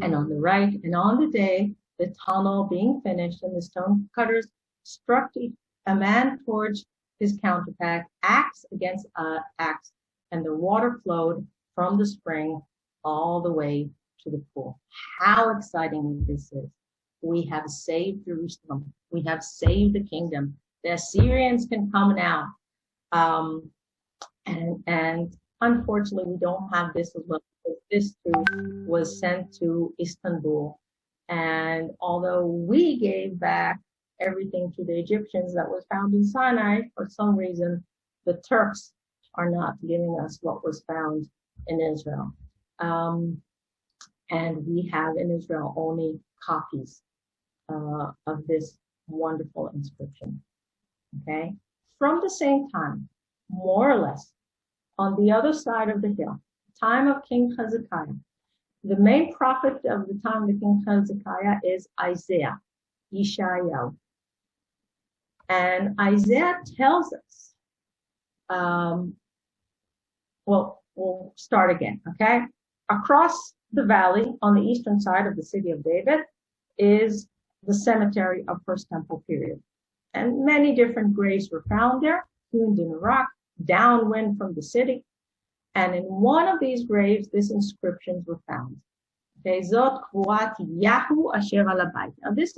and on the right, and on the day, the tunnel being finished and the stone cutters struck a man towards his counterpart, axe against axe, and the water flowed from the spring all the way to the pool. How exciting this is. We have saved Jerusalem. We have saved the kingdom. The Assyrians can come now. And unfortunately, we don't have this as well This too was sent to Istanbul. And although we gave back everything to the Egyptians that was found in Sinai, for some reason, the Turks are not giving us what was found in Israel. And we have in Israel only copies of this wonderful inscription. Okay? From the same time, more or less, on the other side of the hill, time of King Hezekiah, the main prophet of the time of King Hezekiah is Isaiah, Yeshayahu. And Isaiah tells us, well, we'll start again, okay? Across the valley on the eastern side of the city of David is the cemetery of First Temple period. And many different graves were found there, hewn in a rock, downwind from the city. And in one of these graves, these inscriptions were found. Zot Kvuat Yahu Asher al Habayit. Now this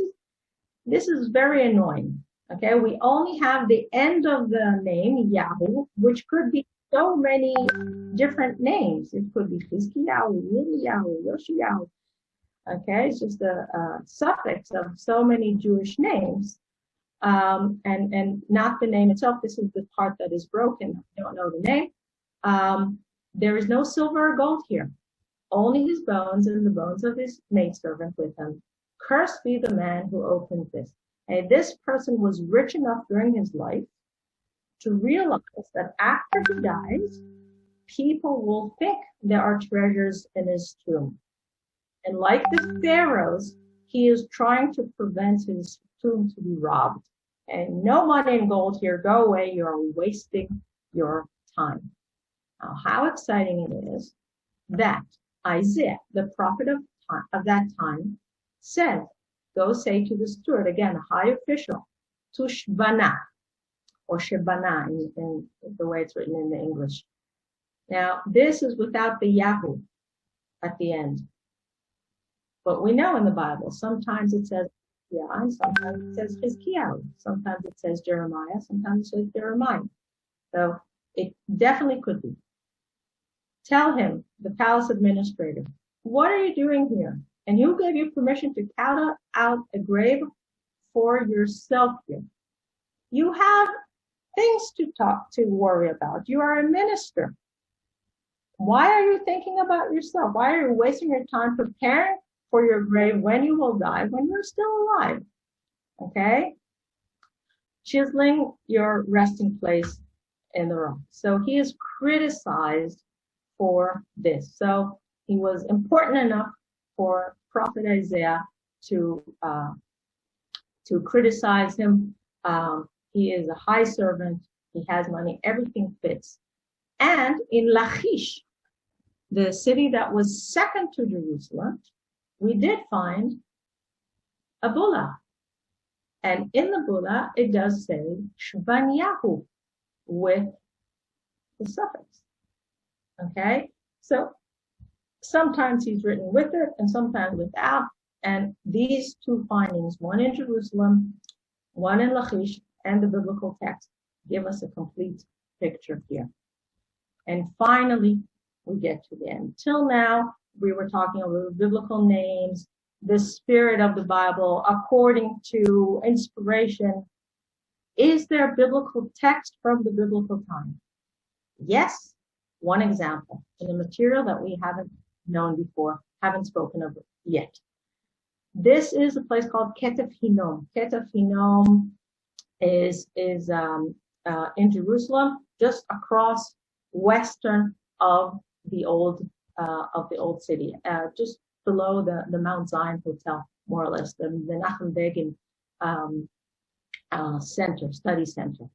is very annoying. Okay, we only have the end of the name Yahu, which could be so many different names. It could be Chizkiyahu, Yirmiyahu, Yoshiyahu. Okay, it's just a suffix of so many Jewish names. And not the name itself. This is the part that is broken. I don't know the name. There is no silver or gold here, only his bones and the bones of his maidservant with him. Cursed be the man who opened this. And this person was rich enough during his life to realize that after he dies, people will think there are treasures in his tomb. And like the pharaohs, he is trying to prevent his tomb to be robbed. And no money and gold here, go away, you're wasting your time. Now, how exciting it is that Isaiah, the prophet of that time, said, go say to the steward, again, a high official, to Shbana, or Shebana in the way it's written in the English. Now, this is without the Yahu at the end. But we know in the Bible, sometimes it says, yeah, and sometimes it says Chizkiyahu, sometimes it says Jeremiah, sometimes it says Jeremiah. So it definitely could be. Tell him, the palace administrator, what are you doing here? And who gave you permission to cut out a grave for yourself here? You have things to worry about. You are a minister. Why are you thinking about yourself? Why are you wasting your time preparing for your grave when you will die, when you're still alive? Okay? Chiseling your resting place in the rock. So he is criticized for this. So he was important enough for Prophet Isaiah to criticize him. He is a high servant. He has money. Everything fits. And in Lachish, the city that was second to Jerusalem, we did find a bulla. And in the bulla, it does say Shvanyahu with the suffix. Okay? So sometimes he's written with it and sometimes without. And these two findings, one in Jerusalem, one in Lachish, and the biblical text, give us a complete picture here. And finally, we get to the end. Till now, we were talking about biblical names, the spirit of the Bible, according to inspiration. Is there biblical text from the biblical time? Yes. One example in a material that we haven't known before, haven't spoken of it yet. This is a place called Ketef Hinnom. Ketef Hinnom is in Jerusalem, just across western of the old city, just below the Mount Zion Hotel, more or less, the Menachem Begin study center.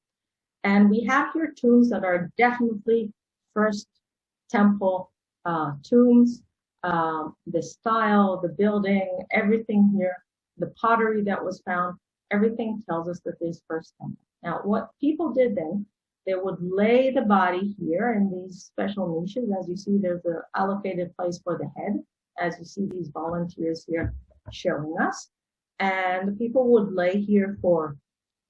And we have here tombs that are definitely First Temple tombs. The style, the building, everything here, the pottery that was found, everything tells us that this First Temple. Now, what people did then, they would lay the body here in these special niches. As you see, there's an allocated place for the head, as you see these volunteers here showing us. And the people would lay here for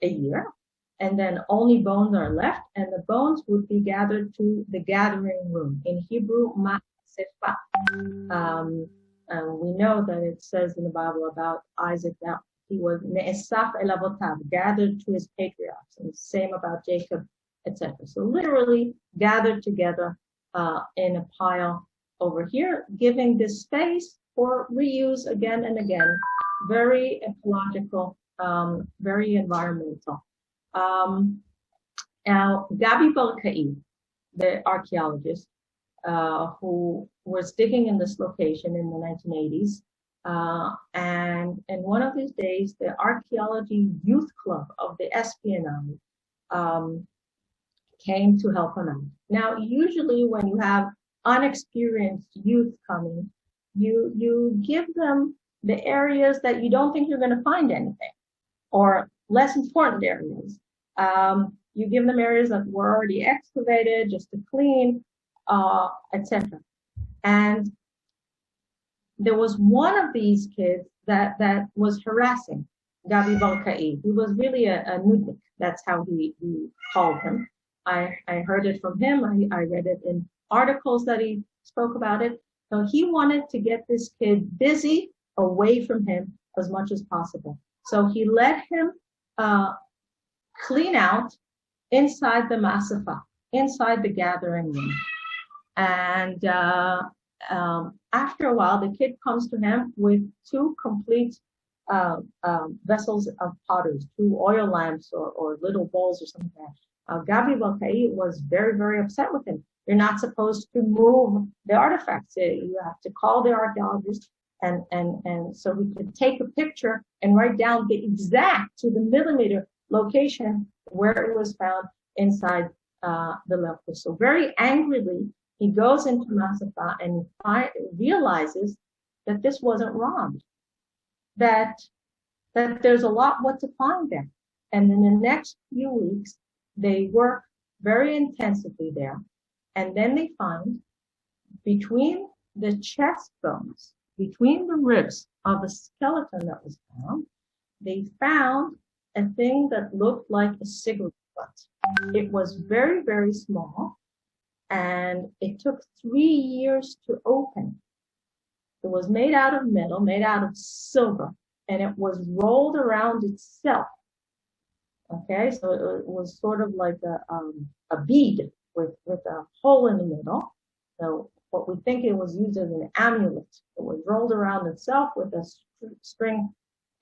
a year, and then only bones are left, and the bones would be gathered to the gathering room. In Hebrew, ma'aseh. sefa. We know that it says in the Bible about Isaac that he was ne'esaf el avotav, gathered to his patriarchs, and the same about Jacob, etc. So literally gathered together in a pile over here, giving this space for reuse again and again. Very ecological, very environmental. Now, Gabi Balkai, the archaeologist, who was digging in this location in the 1980s. And one of these days, the Archaeology Youth Club of the Espionage came to help him out. Now, usually when you have unexperienced youth coming, you give them the areas that you don't think you're going to find anything, or less important areas. You give them areas that were already excavated just to clean, etc. And there was one of these kids that was harassing Gabi Balkai. He was really a nudnik. That's how he called him. I heard it from him. I read it in articles that he spoke about it. So he wanted to get this kid busy away from him as much as possible. So he let him clean out inside the masafa, inside the gathering room. And after a while, the kid comes to him with two complete vessels of pottery, 2 oil lamps or little bowls or something like that. Gabi Balkai was very, very upset with him. You're not supposed to move the artifacts. You have to call the archaeologist, and so he could take a picture and write down the exact, to the millimeter, location where it was found inside the lamp. So very angrily, he goes into Masafa and realizes that this wasn't robbed, that there's a lot what to find there. And in the next few weeks, they work very intensively there. And then they find between the chest bones, between the ribs of the skeleton that was found, they found a thing that looked like a cigarette butt. It was very, very small, and it took 3 years to open. It was made out of metal, made out of silver, and it was rolled around itself. Okay, so it was sort of like a bead with a hole in the middle. So what we think it was used as an amulet. It was rolled around itself with a string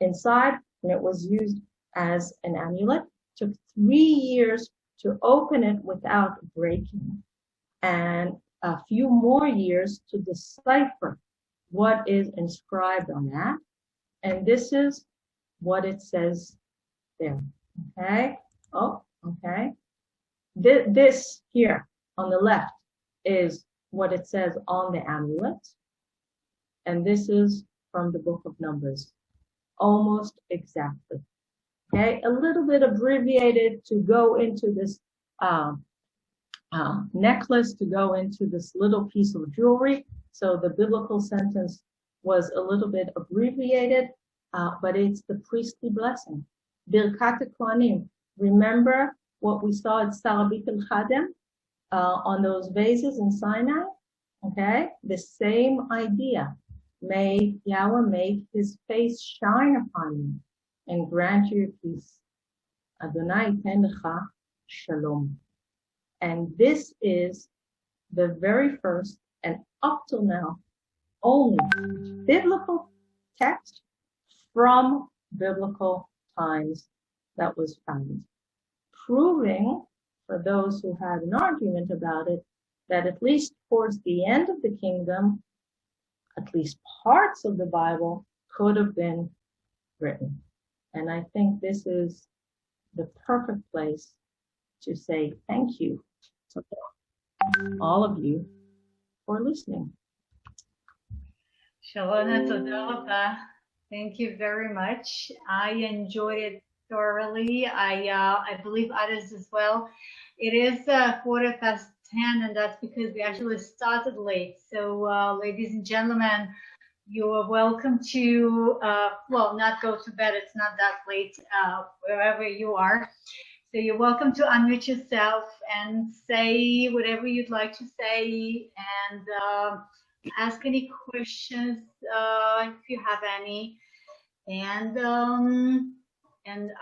inside, and it was used as an amulet. It took 3 years to open it without breaking, and a few more years to decipher what is inscribed on that. And this is what it says there. Okay. Oh, okay. This here on the left is what it says on the amulet. And this is from the book of Numbers. Almost exactly. Okay. A little bit abbreviated to go into this necklace, to go into this little piece of jewelry. So the biblical sentence was a little bit abbreviated, but it's the priestly blessing. Birkat HaKohanim. Remember what we saw at Sarabit al-Khadem on those vases in Sinai? Okay, the same idea. May Yahweh make his face shine upon you and grant you peace. Adonai iten lecha shalom. And this is the very first and up till now only biblical text from biblical times that was found, proving for those who had an argument about it that at least towards the end of the kingdom, at least parts of the Bible could have been written. And I think this is the perfect place to say thank you to all of you for listening. Sharona, toda raba. Thank you very much. I enjoyed it thoroughly. I believe others as well. It is 10:15, and that's because we actually started late. So, ladies and gentlemen, you are welcome to, not go to bed. It's not that late, wherever you are. So you're welcome to unmute yourself and say whatever you'd like to say, and ask any questions if you have any. And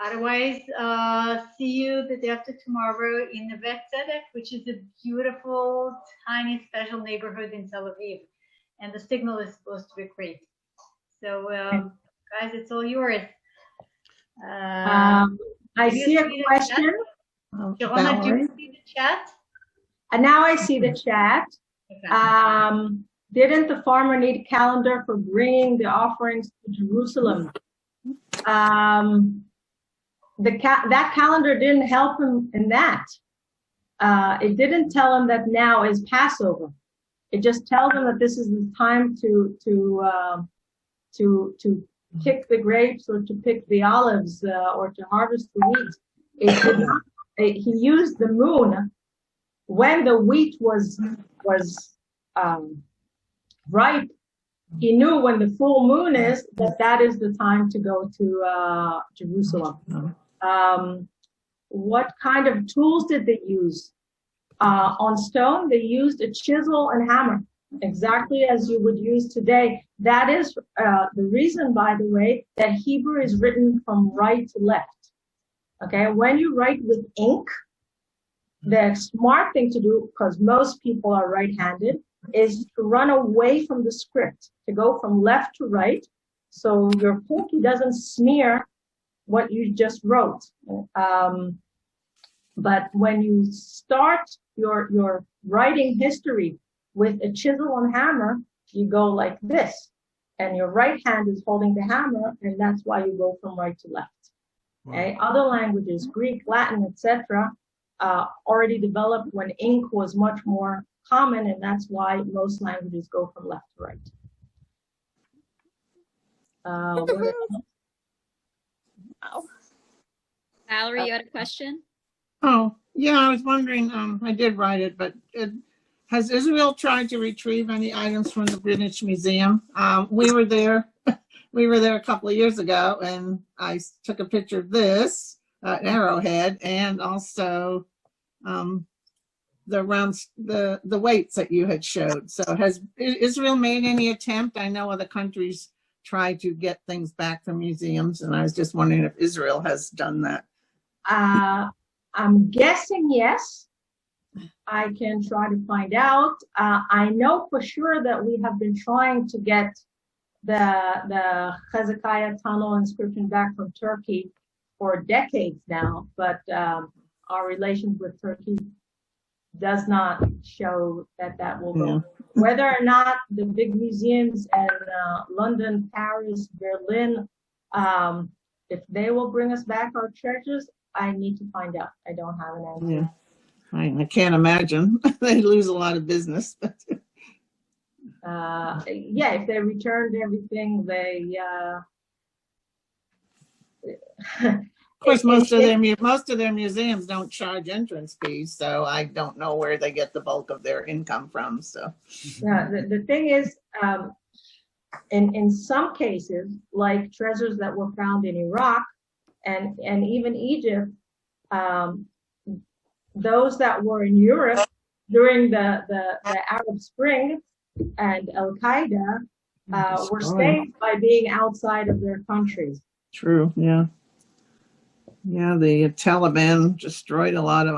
otherwise, see you the day after tomorrow in Neve Tzedek, which is a beautiful, tiny, special neighborhood in Tel Aviv. And the signal is supposed to be great. So, guys, it's all yours. I see a question. Sharona, do you see the chat? And now I see the chat. Okay. Didn't the farmer need a calendar for bringing the offerings to Jerusalem? That calendar didn't help him in that. It didn't tell him that now is Passover. It just tells him that this is the time to pick the grapes or to pick the olives or to harvest the wheat. He used the moon when the wheat was ripe. He knew when the full moon is that is the time to go to Jerusalem. What kind of tools did they use? On stone, they used a chisel and hammer, exactly as you would use today. That is the reason, by the way, that Hebrew is written from right to left. Okay, when you write with ink, the smart thing to do, because most people are right-handed, is to run away from the script, to go from left to right, so your pinky doesn't smear what you just wrote. But when you start your writing history with a chisel and hammer, you go like this, and your right hand is holding the hammer, and that's why you go from right to left. Okay? Other languages, Greek, Latin, etc., already developed when ink was much more common, and that's why most languages go from left to right. Valerie, you had a question? Oh, yeah, I was wondering, I did write it, but has Israel tried to retrieve any items from the British Museum? We were there a couple of years ago, and I took a picture of this arrowhead, and also the weights that you had showed. So has Israel made any attempt? I know other countries try to get things back from museums, and I was just wondering if Israel has done that. I'm guessing yes. I can try to find out. I know for sure that we have been trying to get the Hezekiah tunnel inscription back from Turkey for decades now, but our relations with Turkey does not show that will go. Whether or not the big museums in London, Paris, Berlin, if they will bring us back our treasures, I need to find out. I don't have an answer. Yeah, I can't imagine. They lose a lot of business. Yeah, if they returned everything, they. Of course, most of their museums don't charge entrance fees, so I don't know where they get the bulk of their income from. So, yeah, the thing is, in some cases, like treasures that were found in Iraq and even Egypt, those that were in Europe during the Arab Spring and Al Qaeda were saved by being outside of their countries. True. Yeah. Yeah, the Taliban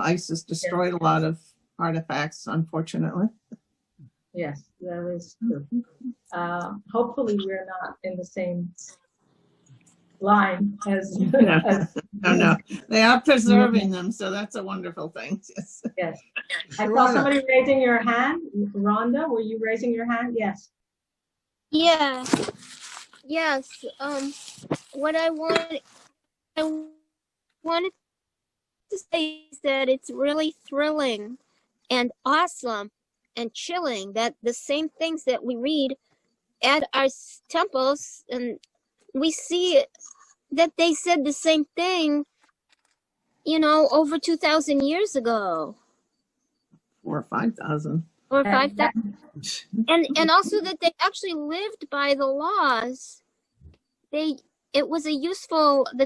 ISIS destroyed a lot of artifacts, unfortunately. Yes, that is true. Hopefully we're not in the same line as... No. They are preserving them, so that's a wonderful thing. Yes. Yes. I saw somebody raising your hand. Rhonda, were you raising your hand? Yes. Yeah. Yes. What I wanted to say is that it's really thrilling and awesome and chilling that the same things that we read at our temples, and we see that they said the same thing, over 2,000 years ago. Or 5,000. Or 5,000. And also that they actually lived by the laws. The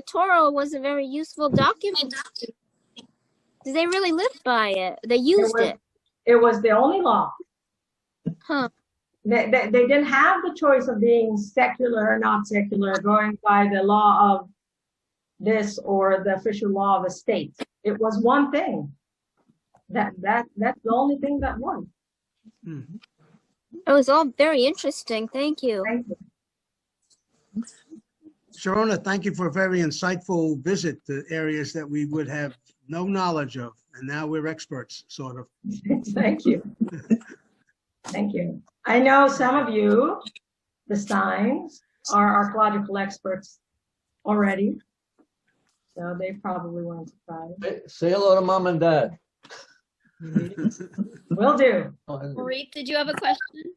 Torah was a very useful document They really lived by it. They used it. It was the only law. Huh. They didn't have the choice of being secular or not secular, going by the law of this or the official law of a state. It was one thing. That's the only thing that won. Mhm. It was all very interesting. Thank you. Thank you. Sharona, thank you for a very insightful visit to areas that we would have no knowledge of. And now we're experts, sort of. Thank you. Thank you. I know some of you, the Steins, are archaeological experts already. So they probably weren't surprised. Say hello to mom and dad. Will do. Marit, did you have a question?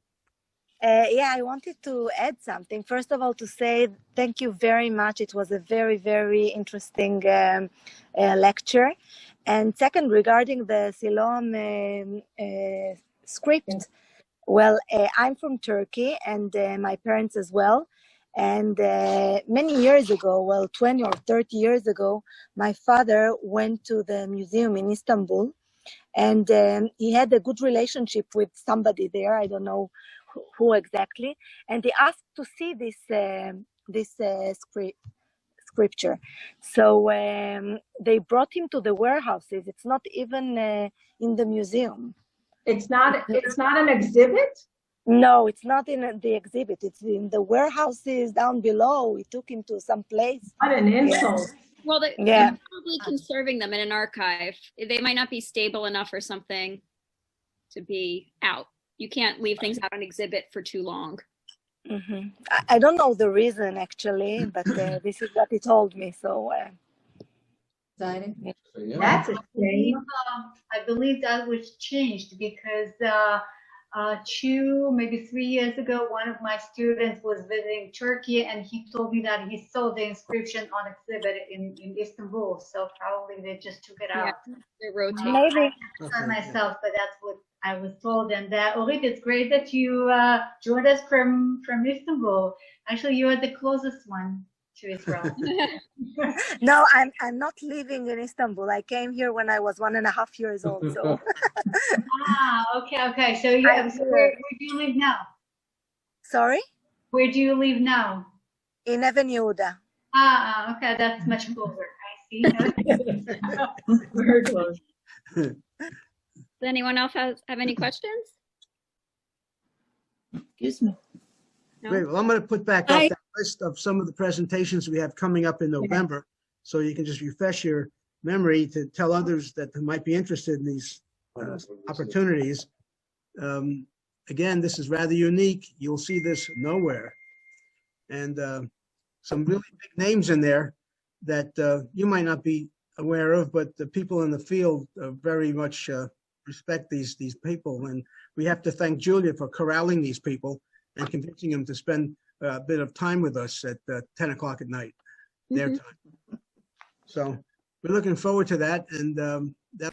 Yeah, I wanted to add something. First of all, to say thank you very much. It was a very, very interesting lecture. And second, regarding the Siloam script, well, I'm from Turkey and my parents as well. And many years ago, well, 20 or 30 years ago, my father went to the museum in Istanbul, and he had a good relationship with somebody there. I don't know who exactly, and he asked to see this scripture. So they brought him to the warehouses. It's not even in the museum. It's not an exhibit? No, it's not in the exhibit. It's in the warehouses down below. We took him to some place. What an insult. Well, they're probably conserving them in an archive. They might not be stable enough or something to be out. You can't leave things out on exhibit for too long. Mm-hmm. I don't know the reason actually, but this is what he told me. So That's a shame. I believe that was changed because 2, maybe 3 years ago, one of my students was visiting Turkey and he told me that he saw the inscription on exhibit in Istanbul. So probably they just took it out. They're rotating. maybe. Not myself, but that's what I was told. And Orit, it's great that you joined us from Istanbul. Actually, you are the closest one to Israel. No, I'm not living in Istanbul. I came here when I was 1.5 years old. So Okay. So where do you live now? sorry, Where do you live now? in Even Yehuda. Okay, that's much closer. I see. Very close. Does anyone else have any questions? Excuse me. No? Great. Well, I'm going to put back up that list of some of the presentations we have coming up in November, so you can just refresh your memory to tell others that might be interested in these opportunities. Again, this is rather unique. You'll see this nowhere. And some really big names in there that you might not be aware of, but the people in the field very much respect these people. And we have to thank Julia for corralling these people and convincing them to spend a bit of time with us at 10 o'clock at night, their time. So we're looking forward to that. And that